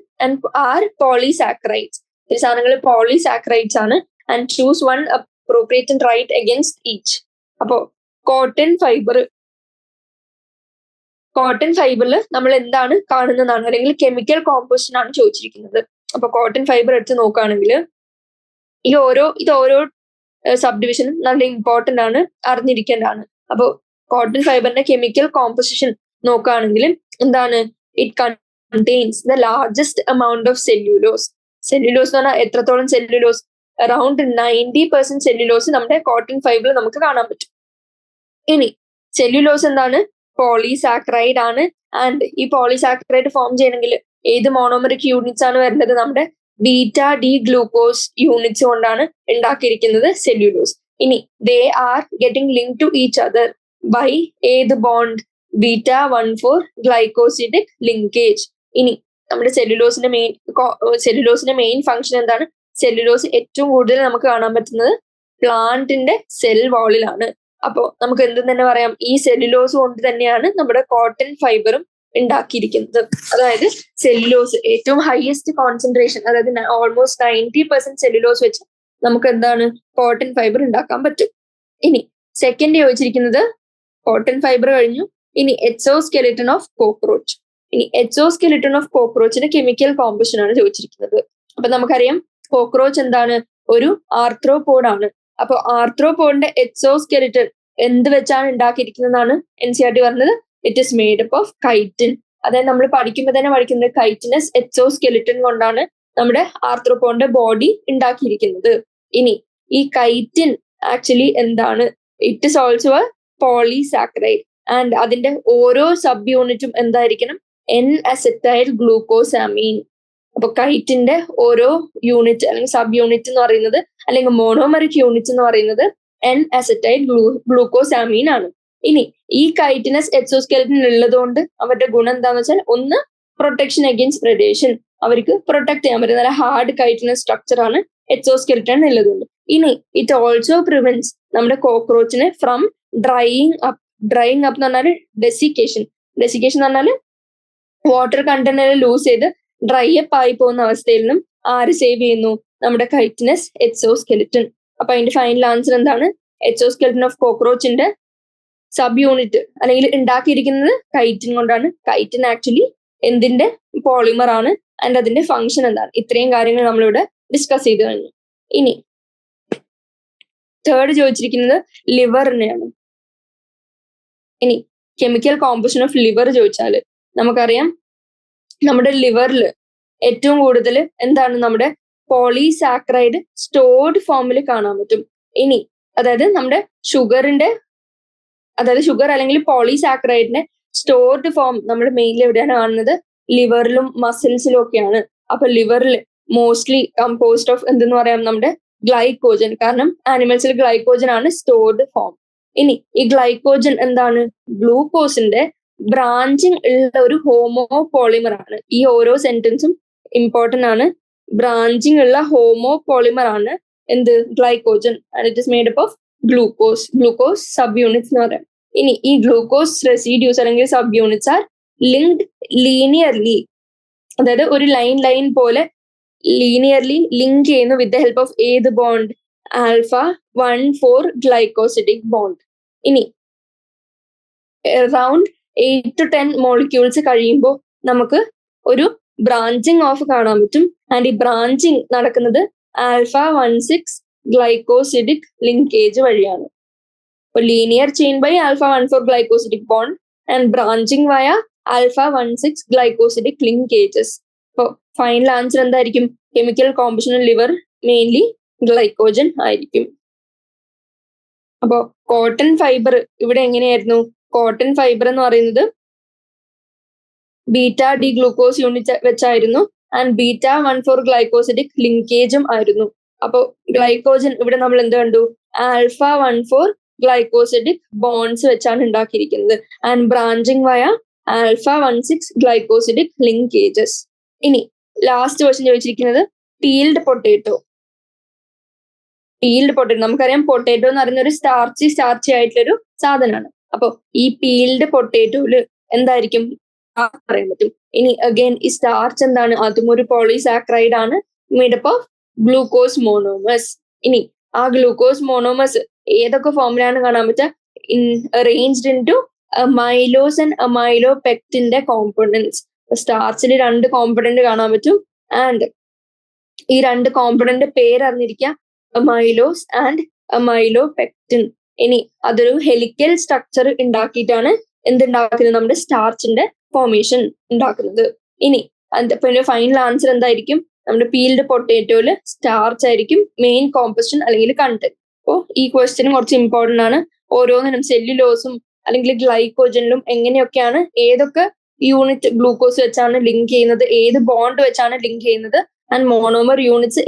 are polysaccharides. ഈ സാധനങ്ങൾ പോളിസാക്കറൈഡ്സ് ആണ്. And choose one appropriate and write against each. അപ്പോ cotton ഫൈബറിൽ നമ്മൾ എന്താണ് കാണുന്നതാണ്, അല്ലെങ്കിൽ കെമിക്കൽ കോമ്പോസിഷൻ ആണ് ചോദിച്ചിരിക്കുന്നത്. അപ്പൊ കോട്ടൺ ഫൈബർ എടുത്ത് നോക്കുകയാണെങ്കിൽ ഇത് ഓരോ സബ് ഡിവിഷനും നല്ല ഇമ്പോർട്ടന്റ് ആണ്, അറിഞ്ഞിരിക്കേണ്ടതാണ്. അപ്പോൾ കോട്ടൺ ഫൈബറിന്റെ കെമിക്കൽ കോമ്പോസിഷൻ നോക്കുകയാണെങ്കിൽ എന്താണ്, it contains the largest amount of cellulose. Cellulose എന്ന് പറഞ്ഞാൽ എത്രത്തോളം സെല്യൂലോസ്? അറൌണ്ട് 90% സെല്യൂലോസ് നമ്മുടെ കോട്ടൺ ഫൈബറിൽ നമുക്ക് കാണാൻ പറ്റും. ഇനി സെല്യൂലോസ് എന്താണ്? പോളിസാക്കറൈഡ് ആണ്. ആൻഡ് ഈ പോളിസാക്കറൈഡ് ഫോം ചെയ്യണമെങ്കിൽ ഏത് മോണോമറിക് യൂണിറ്റ്സ് ആണ് വരുന്നത്? നമ്മുടെ β-D ഗ്ലൂക്കോസ് യൂണിറ്റ്സ് കൊണ്ടാണ് ഉണ്ടാക്കിയിരിക്കുന്നത് സെല്യൂലോസ്. ഇനി they are getting link to each other by ഏത് ബോണ്ട്? β14 glycosidic linkage. ഇനി നമ്മുടെ സെല്ലുലോസിന്റെ മെയിൻ ഫംഗ്ഷൻ എന്താണ്? സെല്ലുലോസ് ഏറ്റവും കൂടുതൽ നമുക്ക് കാണാൻ പറ്റുന്നത് പ്ലാന്റിന്റെ സെൽ വാളിലാണ്. അപ്പോ നമുക്ക് എന്തും തന്നെ പറയാം, ഈ സെല്ലുലോസ് കൊണ്ട് തന്നെയാണ് നമ്മുടെ കോട്ടൺ ഫൈബറും ഉണ്ടാക്കിയിരിക്കുന്നത്. അതായത് സെല്ലുലോസ് ഏറ്റവും ഹയസ്റ്റ് കോൺസെൻട്രേഷൻ, അതായത് ഓൾമോസ്റ്റ് 90% സെല്ലുലോസ് വെച്ച് നമുക്ക് എന്താണ് കോട്ടൺ ഫൈബർ ഉണ്ടാക്കാൻ പറ്റും. ഇനി സെക്കൻഡ് ചോദിച്ചിരിക്കുന്നത് കോട്ടൺ ഫൈബർ കഴിഞ്ഞു. ഇനി എക്സോസ്കെലിറ്റൺ ഓഫ് കോക്രോച്ച്. ഇനി എക്സോസ്കെലിറ്റൺ ഓഫ് കോക്രോച്ചിന്റെ കെമിക്കൽ കോമ്പോസിഷൻ ആണ് ചോദിച്ചിരിക്കുന്നത്. അപ്പൊ നമുക്കറിയാം കോക്രോച്ച് എന്താണ്? ഒരു ആർത്രോപോഡ് ആണ്. അപ്പൊ ആർത്രോപോഡിന്റെ എക്സോസ്കെലിറ്റൺ എന്ത് വെച്ചാണ് ഉണ്ടാക്കിയിരിക്കുന്നതാണ് NCERT പറഞ്ഞത്? It is made up of chitin. അതായത് നമ്മൾ പഠിക്കുമ്പോൾ തന്നെ പഠിക്കുന്നത് കൈറ്റിനസ് എക്സോസ്കെലിറ്റൺ കൊണ്ടാണ് നമ്മുടെ ആർത്രോപോഡിന്റെ ബോഡി ഉണ്ടാക്കിയിരിക്കുന്നത്. ഇനി ഈ കൈറ്റിൻ ആക്ച്വലി എന്താണ്? It is also A polysaccharide. And അതിന്റെ ഓരോ സബ് യൂണിറ്റും എന്തായിരിക്കണം? N-അസറ്റൈൽ ഗ്ലൂക്കോസാമീൻ. അപ്പൊ കൈറ്റിന്റെ ഓരോ യൂണിറ്റ് അല്ലെങ്കിൽ സബ് യൂണിറ്റ് എന്ന് പറയുന്നത്, അല്ലെങ്കിൽ മോണോമറിക് യൂണിറ്റ് എന്ന് പറയുന്നത് N-അസറ്റൈൽ ഗ്ലൂക്കോസാമീൻ ആണ്. ഇനി ഈ കൈറ്റിനസ് എക്സോസ്കെലിറ്റൻ ഉള്ളതുകൊണ്ട് അവരുടെ ഗുണം എന്താന്ന് വെച്ചാൽ, ഒന്ന് പ്രൊട്ടക്ഷൻ അഗെയിൻസ്റ്റ് പ്രെഡേഷൻ. അവർക്ക് പ്രൊട്ടക്ട് ചെയ്യാൻ പറ്റും. നല്ല ഹാർഡ് കൈറ്റിനസ് സ്ട്രക്ചർ ആണ് എക്സോസ്കെലിറ്റൻ ഉള്ളതുകൊണ്ട്. ഇനി ഇറ്റ് ഓൾസോ പ്രിവെന്റ്സ് നമ്മുടെ കോക്രോച്ചിനെ ഫ്രം ഡ്രൈയിങ് അപ്പ് എന്ന് പറഞ്ഞാൽ ഡെസിക്കേഷൻ എന്ന് പറഞ്ഞാൽ വാട്ടർ കണ്ടന്റ് ലൂസ് ചെയ്ത് ഡ്രൈ അപ്പ് ആയി പോകുന്ന അവസ്ഥയിൽ നിന്നും ആര് സേവ് ചെയ്യുന്നു? നമ്മുടെ കൈറ്റിനസ് എക്സോസ്കെലിറ്റൻ. അപ്പൊ അതിന്റെ ഫൈനൽ ആൻസർ എന്താണ്? എക്സോസ്കെലിറ്റൻ ഓഫ് കോക്രോച്ചിന്റെ സബ് യൂണിറ്റ് അല്ലെങ്കിൽ ഉണ്ടാക്കിയിരിക്കുന്നത് കൈറ്റിൻ കൊണ്ടാണ്. കൈറ്റിൻ ആക്ച്വലി എന്തിന്റെ പോളിമർ ആണ്, ആൻഡ് അതിന്റെ ഫംഗ്ഷൻ എന്താണ്? ഇത്രയും കാര്യങ്ങൾ നമ്മളിവിടെ ഡിസ്കസ് ചെയ്ത് കഴിഞ്ഞു. ഇനി തേർഡ് ചോദിച്ചിരിക്കുന്നത് ലിവറിനെയാണ്. ഇനി കെമിക്കൽ കോമ്പോസിഷൻ ഓഫ് ലിവർ ചോദിച്ചാൽ നമുക്കറിയാം നമ്മുടെ ലിവറിൽ ഏറ്റവും കൂടുതൽ എന്താണ്? നമ്മുടെ പോളിസാക്കറൈഡ് സ്റ്റോർഡ് ഫോമിൽ കാണാൻ പറ്റും. ഇനി അതായത് നമ്മുടെ ഷുഗർ അല്ലെങ്കിൽ പോളിസാക്കറൈഡിന്റെ സ്റ്റോർഡ് ഫോം നമ്മൾ മെയിൻലി എവിടെയാണ് കാണുന്നത്? ലിവറിലും മസിൽസിലും ഒക്കെയാണ്. അപ്പൊ ലിവറിൽ മോസ്റ്റ്ലി കമ്പോസ്ഡ് ഓഫ് എന്തെന്ന് പറയാം? നമ്മുടെ ഗ്ലൈക്കോജൻ. കാരണം ആനിമൽസിൽ ഗ്ലൈക്കോജൻ ആണ് സ്റ്റോർഡ് ഫോം. ഇനി ഈ ഗ്ലൈക്കോജൻ എന്താണ്? ഗ്ലൂക്കോസിന്റെ ബ്രാഞ്ചിങ് ഉള്ള ഒരു ഹോമോ പോളിമർ ആണ്. ഈ ഓരോ സെന്റൻസും ഇമ്പോർട്ടന്റ് ആണ്. ബ്രാഞ്ചിങ് ഉള്ള ഹോമോ പോളിമർ ആണ് എന്ത്? Glycogen. And it is made up of glucose sub units എന്ന് പറയാം. ഇനി ഈ ഗ്ലൂക്കോസ് റെസിഡ്യൂസ് അല്ലെങ്കിൽ sub units are linked linearly, അതായത് ഒരു ലൈൻ പോലെ ലീനിയർലി ലിങ്ക് ചെയ്യുന്നു വിത്ത് ദ ഹെൽപ്പ് ഓഫ് ഏത് ബോണ്ട്? α1,4 glycosidic bond. ഇനി അറൌണ്ട് 8 to 10 മോളിക്യൂൾസ് കഴിയുമ്പോൾ നമുക്ക് ഒരു ബ്രാഞ്ചിങ് ഓഫ് കാണാൻ പറ്റും. ആൻഡ് ഈ ബ്രാഞ്ചിങ് നടക്കുന്നത് α16 ഗ്ലൈക്കോസിഡിക് ലിങ്കേജ് വഴിയാണ്. അപ്പൊ linear chain by α14 glycosidic bond and branching via α16 glycosidic linkages. അപ്പൊ ഫൈനൽ ആൻസർ എന്തായിരിക്കും? Chemical composition liver mainly glycogen ആയിരിക്കും. അപ്പോ കോട്ടൺ ഫൈബർ ഇവിടെ എങ്ങനെയായിരുന്നു? കോട്ടൺ ഫൈബർ എന്ന് പറയുന്നത് β-D ഗ്ലൂക്കോസ് യൂണിറ്റ് വെച്ചായിരുന്നു. ആൻഡ് β14 ഗ്ലൈക്കോസിഡിക് ലിങ്കേജും ആയിരുന്നു. അപ്പോ ഗ്ലൈക്കോജൻ ഇവിടെ നമ്മൾ എന്ത് കണ്ടു? α14 ഗ്ലൈക്കോസിഡിക് ബോൺസ് വെച്ചാണ് ഉണ്ടാക്കിയിരിക്കുന്നത്. And branching via α16 glycosidic linkages. ഇനി ലാസ്റ്റ് ക്വസ്റ്റ്യൻ ചോദിച്ചിരിക്കുന്നത് പീൽഡ് പൊട്ടേറ്റോ. പീൽഡ് പൊട്ടേറ്റോ, നമുക്കറിയാം പൊട്ടേറ്റോ എന്ന് പറയുന്ന ഒരു സ്റ്റാർച്ചി ആയിട്ടുള്ളൊരു സാധനമാണ്. അപ്പൊ ഈ പീൽഡ് പൊട്ടേറ്റോയില് എന്തായിരിക്കും പറയാൻ പറ്റും. ഇനി അഗൈൻ ഈ സ്റ്റാർച്ച് എന്താണ്, അതും ഒരു പോളിസാക്രൈഡ് ആണ്, മേഡപ്പ് ഓഫ് ഗ്ലൂക്കോസ് മോണോമേഴ്സ്. ഇനി ആ ഗ്ലൂക്കോസ് മോണോമേഴ്സ് ഏതൊക്കെ ഫോമിലാണ് കാണാൻ പറ്റുക, arranged in two amylose and അമൈലോപെക്റ്റിന്റെ കോമ്പണൻസ്. സ്റ്റാർച്ചിൽ 2 കോമ്പണന്റ് കാണാൻ പറ്റും. ആൻഡ് ഈ 2 കോമ്പണന്റ് പേരറിഞ്ഞിരിക്കുക, അമൈലോസ് ആൻഡ് അമൈലോപെക്റ്റിൻ. ഇനി അതൊരു ഹെലിക്കൽ സ്ട്രക്ചർ ഉണ്ടാക്കിയിട്ടാണ് എന്തുണ്ടാക്കുന്നത്, നമ്മുടെ സ്റ്റാർച്ചിന്റെ ഫോർമേഷൻ ഉണ്ടാക്കുന്നത്. ഇനി പിന്നെ ഫൈനൽ ആൻസർ എന്തായിരിക്കും, നമ്മുടെ പീൽഡ് പൊട്ടേറ്റോയില് സ്റ്റാർച്ച് ആയിരിക്കും മെയിൻ കോമ്പസിഷൻ അല്ലെങ്കിൽ കണ്ടന്റ്. അപ്പോൾ ഈ ക്വസ്റ്റ്യൻ കുറച്ച് ഇമ്പോർട്ടന്റ് ആണ്. ഓരോന്നിനും സെല്ലുലോസും അല്ലെങ്കിൽ ഗ്ലൈക്കോജനിലും എങ്ങനെയൊക്കെയാണ് ഏതൊക്കെ യൂണിറ്റ് ഗ്ലൂക്കോസ് വെച്ചാണ് ലിങ്ക് ചെയ്യുന്നത്, ഏത് ബോണ്ട് വെച്ചാണ് ലിങ്ക് ചെയ്യുന്നത്, ആൻഡ് മോണോമർ യൂണിറ്റ്സ്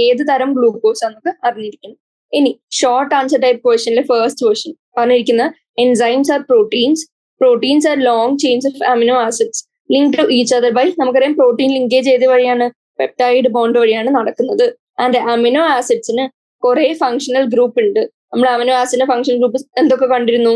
ഏത് തരം ഗ്ലൂക്കോസ് ആണെന്നൊക്കെ അറിഞ്ഞിരിക്കണം. ഇനി ഷോർട്ട് ആൻസർ ടൈപ്പ് ക്വസ്റ്റ്യനിലെ ഫസ്റ്റ് ക്വസ്റ്റ്യൻ പറഞ്ഞിരിക്കുന്ന enzymes are proteins are long chains of amino acids link to each other by, നമുക്കറിയാം പ്രോട്ടീൻ ലിങ്കേജ് ഏത് വഴിയാണ്, പെപ്റ്റൈഡ് ബോണ്ട് വഴിയാണ് നടക്കുന്നത്. ആൻഡ് അമിനോ ആസിഡ്സിന് കുറെ ഫങ്ഷണൽ ഗ്രൂപ്പ് ഉണ്ട്. നമ്മൾ അമിനോ ആസിഡിന്റെ ഫങ്ഷണൽ ഗ്രൂപ്പ് എന്തൊക്കെ കണ്ടിരുന്നു,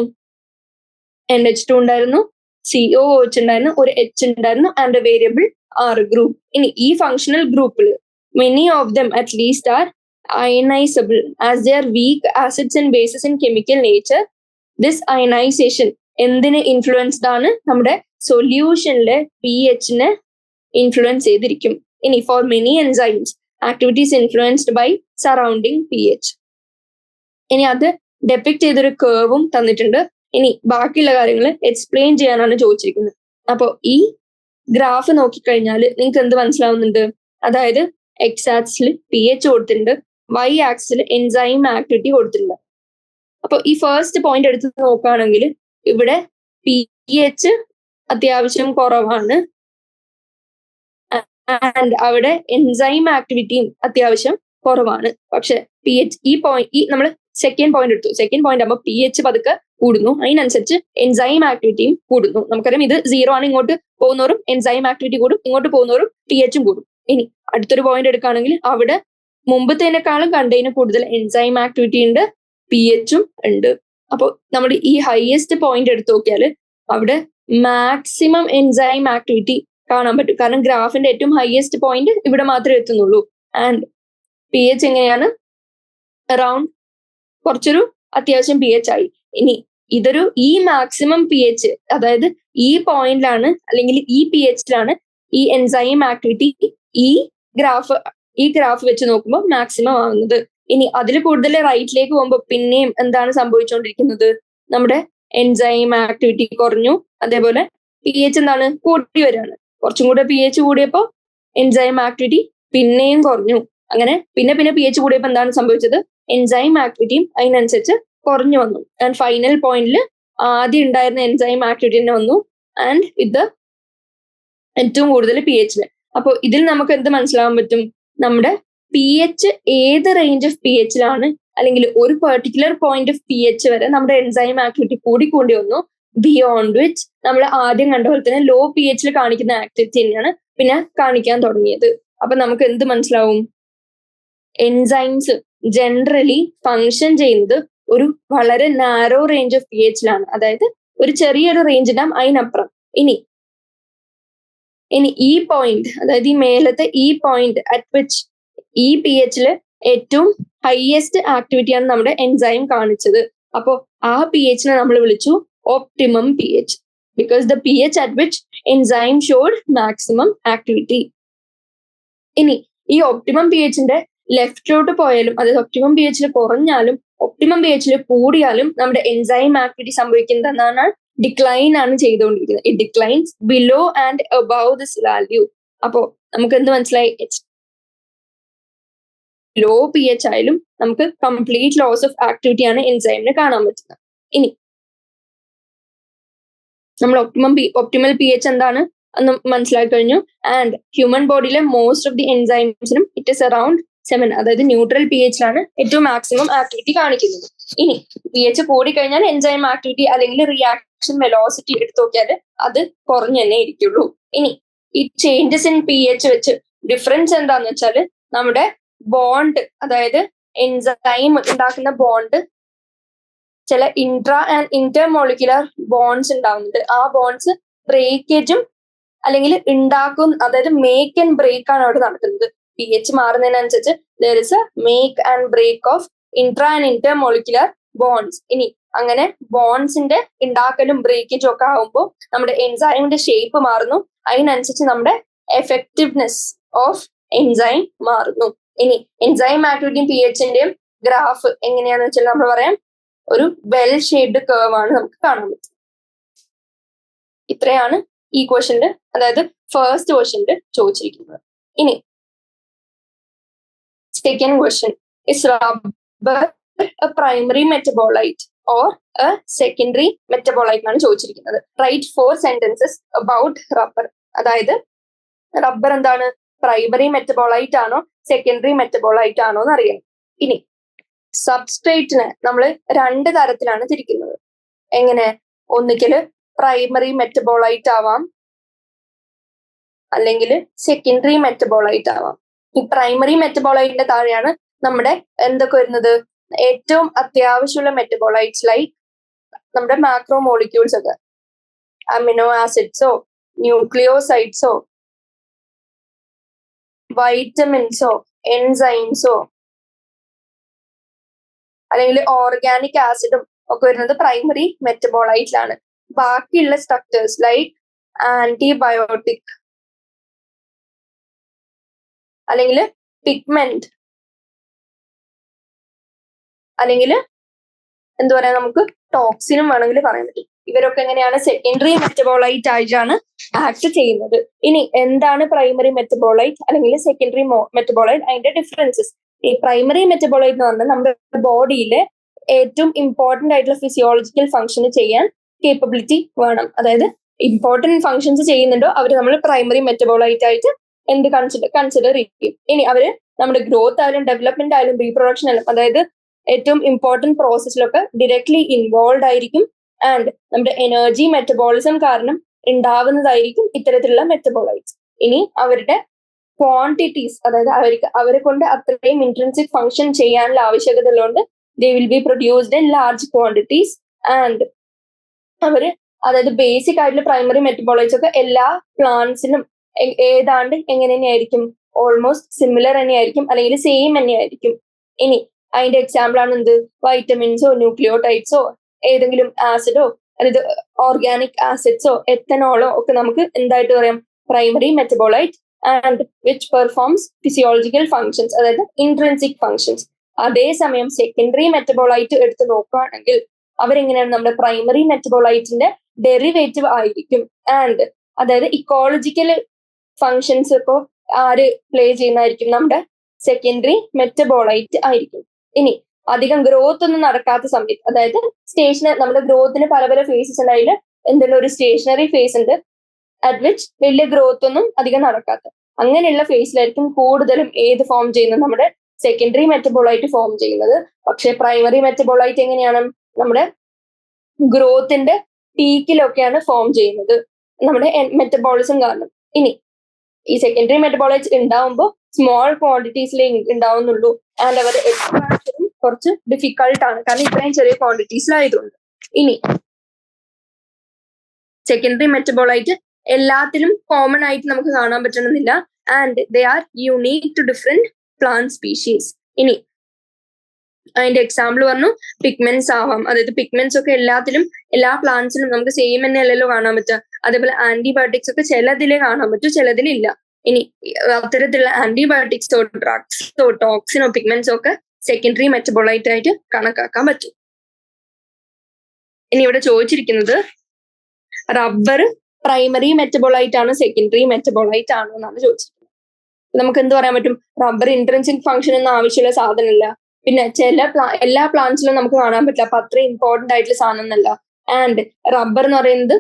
NH2 ഉണ്ടായിരുന്നു, COOH ഉണ്ടായിരുന്നു, ഒരു H ഉണ്ടായിരുന്നു, ആൻഡ് വേരിയബിൾ R ഗ്രൂപ്പ്. ഇനി ഈ ഫങ്ഷണൽ ഗ്രൂപ്പിൽ many of them at least are ionizable as they are weak acids and bases in chemical nature. This ionization എന്തിനെ ഇൻഫ്ലുവൻസ്ഡ് ആണ്, നമ്മുടെ സൊല്യൂഷനിലെ pHനെ ഇൻഫ്ലുവൻസ് ചെയ്തിരിക്കും. ഇനി for many enzymes activities influenced by surrounding pH. ഇനി അത് ഡെപിക്ട് ചെയ്തൊരു കേർവും തന്നിട്ടുണ്ട്. ഇനി ബാക്കിയുള്ള കാര്യങ്ങൾ എക്സ്പ്ലെയിൻ ചെയ്യാനാണ് ചോദിച്ചിരിക്കുന്നത്. അപ്പോൾ ഈ ഗ്രാഫ് നോക്കിക്കഴിഞ്ഞാൽ നിങ്ങൾക്ക് എന്ത് മനസ്സിലാവുന്നുണ്ട്, അതായത് എക്സ് ആക്സിൽ pH കൊടുത്തിട്ടുണ്ട്, വൈ ആക്സിൽ എൻസൈം ആക്ടിവിറ്റി കൊടുത്തിട്ടുണ്ട്. അപ്പോൾ ഈ ഫസ്റ്റ് പോയിന്റ് എടുത്ത് നോക്കുകയാണെങ്കിൽ ഇവിടെ pH അത്യാവശ്യം കുറവാണ്, ആൻഡ് അവിടെ എൻസൈം ആക്ടിവിറ്റിയും അത്യാവശ്യം കുറവാണ്. പക്ഷെ pH ഈ നമ്മൾ സെക്കൻഡ് പോയിന്റ് എടുത്തു. സെക്കൻഡ് പോയിന്റ് ആകുമ്പോൾ pH പതുക്കെ കൂടുന്നു, അതിനനുസരിച്ച് എൻസൈം ആക്ടിവിറ്റിയും കൂടുന്നു. നമുക്കറിയാം ഇത് 0 ആണ്, ഇങ്ങോട്ട് പോകുന്നവരും എൻസൈം ആക്ടിവിറ്റി കൂടും, ഇങ്ങോട്ട് പോകുന്നവരും pHും കൂടും. ഇനി അടുത്തൊരു പോയിന്റ് എടുക്കുകയാണെങ്കിൽ അവിടെ മുമ്പത്തേനേക്കാളും കണ്ടതിന് കൂടുതൽ എൻസൈം ആക്ടിവിറ്റി ഉണ്ട്, pHും ഉണ്ട്. അപ്പോൾ നമ്മൾ ഈ ഹയസ്റ്റ് പോയിന്റ് എടുത്തു നോക്കിയാൽ അവിടെ മാക്സിമം എൻസൈം ആക്ടിവിറ്റി കാണാൻ പറ്റും. കാരണം ഗ്രാഫിന്റെ ഏറ്റവും ഹയസ്റ്റ് പോയിന്റ് ഇവിടെ മാത്രമേ എത്തുന്നുള്ളൂ. ആൻഡ് pH എങ്ങനെയാണ്, അറൌണ്ട് കുറച്ചൊരു അത്യാവശ്യം pH ആയി. ഇനി ഇതൊരു ഈ മാക്സിമം pH, അതായത് ഈ പോയിന്റിലാണ് അല്ലെങ്കിൽ ഈ pHലാണ് ഈ എൻസൈം ആക്ടിവിറ്റി ഈ ഗ്രാഫ് വെച്ച് നോക്കുമ്പോൾ മാക്സിമം ആവുന്നത്. ഇനി അതിൽ കൂടുതൽ റൈറ്റിലേക്ക് പോകുമ്പോൾ പിന്നെയും എന്താണ് സംഭവിച്ചുകൊണ്ടിരിക്കുന്നത്, നമ്മുടെ എൻസൈം ആക്ടിവിറ്റി കുറഞ്ഞു, അതേപോലെ pH എന്താണ് കൂടി വരികയാണ്. കുറച്ചും കൂടെ pH കൂടിയപ്പോൾ എൻസൈം ആക്ടിവിറ്റി പിന്നെയും കുറഞ്ഞു. അങ്ങനെ പിന്നെ pH കൂടിയപ്പോൾ എന്താണ് സംഭവിച്ചത്, എൻസൈം ആക്ടിവിറ്റിയും അതിനനുസരിച്ച് കുറഞ്ഞു വന്നു. ആൻഡ് ഫൈനൽ പോയിന്റിൽ ആദ്യം ഉണ്ടായിരുന്ന എൻസൈം ആക്ടിവിറ്റി തന്നെ വന്നു, ആൻഡ് ഇത് ഏറ്റവും കൂടുതൽ pHല്. അപ്പോൾ ഇതിൽ നമുക്ക് എന്ത് മനസ്സിലാവാൻ പറ്റും, നമ്മുടെ pH ഏത് റേഞ്ച് ഓഫ് pHലാണ് അല്ലെങ്കിൽ ഒരു പെർട്ടിക്കുലർ പോയിന്റ് ഓഫ് pH വരെ നമ്മുടെ എൻസൈം ആക്ടിവിറ്റി കൂടി വന്നു, ബിയോണ്ട് വിച്ച് നമ്മൾ ആദ്യം കണ്ട പോലെ തന്നെ ലോ pHൽ കാണിക്കുന്ന ആക്ടിവിറ്റി തന്നെയാണ് പിന്നെ കാണിക്കാൻ തുടങ്ങിയത്. അപ്പൊ നമുക്ക് എന്ത് മനസ്സിലാവും, എൻസൈംസ് ജനറലി ഫങ്ഷൻ ചെയ്യുന്നത് ഒരു വളരെ നാരോ റേഞ്ച് ഓഫ് pHലാണ്, അതായത് ഒരു ചെറിയൊരു റേഞ്ച് ഉണ്ടാകും അതിനപ്പുറം. ഇനി ഈ പോയിന്റ്, അതായത് ഈ മേലത്തെ ഈ പോയിന്റ് അറ്റ് വിച്ച് ഈ pHല് ഏറ്റവും ഹയസ്റ്റ് ആക്ടിവിറ്റിയാണ് നമ്മുടെ എൻസൈം കാണിച്ചത്. അപ്പോൾ ആ pHനെ നമ്മൾ വിളിച്ചു optimum pH, because the pH at which enzyme showed maximum activity. ഇനി ഈ ഒപ്റ്റിമം pHന്റെ ലെഫ്റ്റിലോട്ട് പോയാലും, അതായത് ഒപ്റ്റിമം pHൽ കുറഞ്ഞാലും ഒപ്റ്റിമം pHൽ കൂടിയാലും നമ്മുടെ എൻസൈം ആക്ടിവിറ്റി സംഭവിക്കുന്നത് എന്താണ്, ഡിക്ലൈൻ ആണ് ചെയ്തുകൊണ്ടിരിക്കുന്നത്. It declines below and above this value. അപ്പോ നമുക്ക് എന്ത് മനസ്സിലായി, ലോ pH ആയാലും നമുക്ക് കംപ്ലീറ്റ് ലോസ് ഓഫ് ആക്ടിവിറ്റി ആണ് എൻസൈമിന് കാണാൻ പറ്റുന്നത്. ഇനി നമ്മൾ ഒപ്റ്റിമൽ pH എന്താണ് എന്ന് മനസ്സിലാക്കി കഴിഞ്ഞു. ആൻഡ് ഹ്യൂമൻ ബോഡിയിലെ മോസ്റ്റ് ഓഫ് ദി എൻസൈംസിനും ഇറ്റ് ഇസ് അറൌണ്ട് 7, അതായത് ന്യൂട്രൽ pHലാണ് ഏറ്റവും മാക്സിമം ആക്ടിവിറ്റി കാണിക്കുന്നത്. ഇനി pH കൂടിക്കഴിഞ്ഞാൽ എൻസൈം ആക്ടിവിറ്റി അല്ലെങ്കിൽ റിയാക്ഷൻ വെലോസിറ്റി എടുത്തു നോക്കിയാൽ അത് കുറഞ്ഞു തന്നെ ഇരിക്കുള്ളൂ. ഇനി ഈ ചേഞ്ചസ് ഇൻ pH വെച്ച് ഡിഫറൻസ് എന്താന്ന് വെച്ചാൽ നമ്മുടെ ബോണ്ട്, അതായത് എൻസൈം ഉണ്ടാക്കുന്ന ബോണ്ട് ചില ഇൻട്രാ ആൻഡ് ഇന്റർമോളിക്കുലർ ബോണ്ട്സ് ഉണ്ടാവുന്നുണ്ട്. ആ ബോണ്ട്സ് ബ്രേക്കേജും അല്ലെങ്കിൽ ഉണ്ടാക്കും, അതായത് മേക്ക് ആൻഡ് ബ്രേക്ക് ആണ് അവിടെ നടക്കുന്നത്. pH മാറുന്നതിനനുസരിച്ച് there is a make and break of intra and intermolecular bonds. ഇനി അങ്ങനെ ബോണ്ട്സിന്റെ ഉണ്ടാക്കലും ബ്രേക്കേജും ഒക്കെ ആകുമ്പോൾ നമ്മുടെ എൻസൈമിന്റെ ഷേപ്പ് മാറുന്നു. അതിനനുസരിച്ച് നമ്മുടെ എഫക്റ്റീവ്നെസ് ഓഫ് എൻസൈം മാറുന്നു. ഇനി എൻസൈം ആക്ടിവിറ്റിയും pHന്റെയും ഗ്രാഫ് എങ്ങനെയാന്ന് വെച്ചാൽ നമ്മൾ പറയാം ഒരു വെൽ ഷേപ്ഡ് കർവ് ആണ് നമുക്ക് കാണാൻ പറ്റും. ഇത്രയാണ് ഈ ക്വസ്റ്റ്യനിൽ, അതായത് ഫസ്റ്റ് ക്വസ്റ്റ്യനിൽ ചോദിച്ചിരിക്കുന്നത്. ഇനി second question, is rubber a primary metabolite or a secondary metabolite എന്നാണ് ചോദിച്ചിരിക്കുന്നത്. Write 4 sentences about rubber. അതായത് റബ്ബർ എന്താണ്, പ്രൈമറി മെറ്റബോളൈറ്റ് ആണോ സെക്കൻഡറി മെറ്റബോളൈറ്റ് ആണോ എന്ന് അറിയാം. ഇനി സബ്സ്ട്രേറ്റിനെ നമ്മൾ 2 തരത്തിലാണ് തിരിക്കുന്നത്. എങ്ങനെ? ഒന്നുകിൽ പ്രൈമറി മെറ്റബോളൈറ്റ് ആവാം, അല്ലെങ്കിൽ സെക്കൻഡറി മെറ്റബോളൈറ്റ് ആവാം. ഈ പ്രൈമറി മെറ്റബോളൈറ്റിന്റെ താഴെയാണ് നമ്മുടെ എന്തൊക്കെ വരുന്നത്, ഏറ്റവും അത്യാവശ്യമുള്ള മെറ്റബോളൈറ്റ്സ് ലൈക്ക് നമ്മുടെ മാക്രോ മോളിക്യൂൾസ് ഒക്കെ, അമിനോ ആസിഡ്സോ ന്യൂക്ലിയോസൈഡ്സോ വൈറ്റമിൻസോ എൻസൈംസോ അല്ലെങ്കിൽ ഓർഗാനിക് ആസിഡും ഒക്കെ വരുന്നത് പ്രൈമറി മെറ്റബോളൈറ്റിലാണ്. ബാക്കിയുള്ള സ്ട്രക്ചേഴ്സ് ലൈക്ക് ആന്റിബയോട്ടിക് അല്ലെങ്കിൽ പിഗ്മെന്റ് അല്ലെങ്കിൽ എന്താ പറയാ, നമുക്ക് ടോക്സിനും വേണമെങ്കിൽ പറയാൻ പറ്റും. ഇവരൊക്കെ എങ്ങനെയാണ് സെക്കൻഡറി മെറ്റബോളൈറ്റ് ആയിട്ടാണ് ആക്ട് ചെയ്യുന്നത്. ഇനി എന്താണ് പ്രൈമറി മെറ്റബോളൈറ്റ് അല്ലെങ്കിൽ സെക്കൻഡറി മെറ്റബോളൈറ്റ്, അതിന്റെ ഡിഫറൻസസ്. ഈ പ്രൈമറി മെറ്റബോളൈറ്റ് എന്ന് പറഞ്ഞാൽ നമ്മുടെ ബോഡിയിലെ ഏറ്റവും ഇമ്പോർട്ടന്റ് ആയിട്ടുള്ള ഫിസിയോളജിക്കൽ ഫംഗ്ഷൻ ചെയ്യാൻ കേപ്പബിലിറ്റി വേണം. അതായത് ഇമ്പോർട്ടന്റ് ഫംഗ്ഷൻസ് ചെയ്യുന്നുണ്ടോ അവർ നമ്മൾ പ്രൈമറി മെറ്റബോളൈറ്റ് ആയിട്ട് എന്ത് കൺസിഡർ ചെയ്യും. ഇനി അവര് നമ്മുടെ ഗ്രോത്ത് ആയാലും ഡെവലപ്മെന്റ് ആയാലും റീപ്രൊഡക്ഷൻ ആയാലും, അതായത് ഏറ്റവും ഇമ്പോർട്ടന്റ് പ്രോസസ്സിലൊക്കെ ഡയറക്ട്ലി ഇൻവോൾവ് ആയിരിക്കും. ആൻഡ് നമ്മുടെ എനർജി മെറ്റബോളിസം കാരണം ഉണ്ടാവുന്നതായിരിക്കും ഇത്തരത്തിലുള്ള മെറ്റബോളൈറ്റ്സ്. ഇനി അവരുടെ ക്വാണ്ടിറ്റീസ്, അതായത് അവരെ കൊണ്ട് അത്രയും ഇൻട്രിൻസിക് ഫംഗ്ഷൻ ചെയ്യാനുള്ള ആവശ്യകത ഉള്ളതുകൊണ്ട് ദേ will B produced in large quantities. And അവര്, അതായത് ബേസിക് ആയിട്ടുള്ള പ്രൈമറി മെറ്റബോളൈറ്റ്സ് ഒക്കെ എല്ലാ പ്ലാന്റ്സിനും ഏതാണ്ട് എങ്ങനെ തന്നെയായിരിക്കും, ഓൾമോസ്റ്റ് സിമിലർ തന്നെയായിരിക്കും അല്ലെങ്കിൽ സെയിം തന്നെയായിരിക്കും. ഇനി അതിന്റെ എക്സാമ്പിൾ ആണ് എന്ത്, വൈറ്റമിൻസോ ന്യൂക്ലിയോടൈഡ്സോ ഏതെങ്കിലും ആസിഡോ, അതായത് ഓർഗാനിക് ആസിഡ്സോ എത്തനോളോ ഒക്കെ നമുക്ക് എന്തായിട്ട് പറയാം, primary metabolite and which performs physiological functions, അതായത് ഇൻട്രിൻസിക് ഫങ്ഷൻസ്. അതേസമയം സെക്കൻഡറി മെറ്റബോളൈറ്റ് എടുത്ത് നോക്കുകയാണെങ്കിൽ അവരെങ്ങനെയാണ്, നമ്മുടെ പ്രൈമറി മെറ്റബോളൈറ്റിന്റെ ഡെറിവേറ്റീവ് ആയിരിക്കും. ആൻഡ് അതായത് ഇക്കോളജിക്കൽ ഫങ്ഷൻസ് ഇപ്പോൾ ആര് പ്ലേ ചെയ്യുന്നതായിരിക്കും, നമ്മുടെ സെക്കൻഡറി മെറ്റബോളൈറ്റ് ആയിരിക്കും. ഇനി അധികം ഗ്രോത്ത് ഒന്നും നടക്കാത്ത സമയത്ത്, അതായത് നമ്മുടെ ഗ്രോത്തിന് പല പല ഫേസസ് ഉണ്ട്. അതിൽ എന്തെങ്കിലും ഒരു സ്റ്റേഷനറി ഫേസ് ഉണ്ട് അറ്റ് വിച്ച് വലിയ ഗ്രോത്ത് ഒന്നും അധികം നടക്കാത്ത, അങ്ങനെയുള്ള ഫേസിലായിരിക്കും കൂടുതലും ഏത് ഫോം ചെയ്യുന്നത്, നമ്മുടെ സെക്കൻഡറി മെറ്റബോളൈറ്റ് ഫോം ചെയ്യുന്നത്. പക്ഷെ പ്രൈമറി മെറ്റബോളൈറ്റ് എങ്ങനെയാണ്, നമ്മുടെ ഗ്രോത്തിന്റെ പീക്കിലൊക്കെയാണ് ഫോം ചെയ്യുന്നത് നമ്മുടെ മെറ്റബോളിസം കാരണം. ഇനി ഈ സെക്കൻഡറി മെറ്റബോളൈറ്റ്സ് ഉണ്ടാവുമ്പോൾ സ്മോൾ ക്വാണ്ടിറ്റീസിലേ ഉണ്ടാവുന്നുള്ളൂ. ആൻഡ് അവർ എക്സ്ട്രാക്ഷനും കുറച്ച് ഡിഫിക്കൾട്ട് ആണ്, കാരണം ഇത്രയും ചെറിയ ക്വാണ്ടിറ്റീസിലായതുകൊണ്ട്. ഇനി സെക്കൻഡറി മെറ്റബോളൈറ്റ് എല്ലാത്തിലും കോമൺ ആയിട്ട് നമുക്ക് കാണാൻ പറ്റണമെന്നില്ല. And they are unique to different plant species. ഇനി അതിന്റെ എക്സാമ്പിൾ പറഞ്ഞു പിഗ്മെന്റ്സ് ആവാം, അതായത് പിഗ്മെന്റ്സ് ഒക്കെ എല്ലാ പ്ലാന്റ്സിലും നമുക്ക് സെയിം തന്നെ അല്ലല്ലോ കാണാൻ പറ്റുക. അതേപോലെ ആന്റിബയോട്ടിക്സ് ഒക്കെ ചിലതിലേ കാണാൻ പറ്റും, ചിലതിലില്ല. ഇനി അത്തരത്തിലുള്ള ആന്റിബയോട്ടിക്സോ ഡ്രഗ്സോ ടോക്സിനോ പിഗ്മെന്റ്സോ ഒക്കെ സെക്കൻഡറി മെറ്റബോളൈറ്റ് ആയിട്ട് കണക്കാക്കാൻ പറ്റും. ഇനി ഇവിടെ ചോദിച്ചിരിക്കുന്നത് റബ്ബർ പ്രൈമറി മെറ്റബോളൈറ്റ് ആണോ സെക്കൻഡറി മെറ്റബോളൈറ്റ് ആണോ എന്നാണ് ചോദിച്ചിരിക്കുന്നത്. നമുക്ക് എന്ത് പറയാൻ പറ്റും, റബ്ബർ ഇൻട്രിൻസിക് ഫംഗ്ഷൻ ഒന്നും ആവശ്യമുള്ള സാധനമല്ല. പിന്നെ എല്ലാ പ്ലാന്റ്സിലും നമുക്ക് കാണാൻ പറ്റില്ല, അപ്പൊ അത്ര ഇമ്പോർട്ടന്റ് ആയിട്ടുള്ള സാധനം എന്നല്ല. ആൻഡ് റബ്ബർ എന്ന് പറയുന്നത്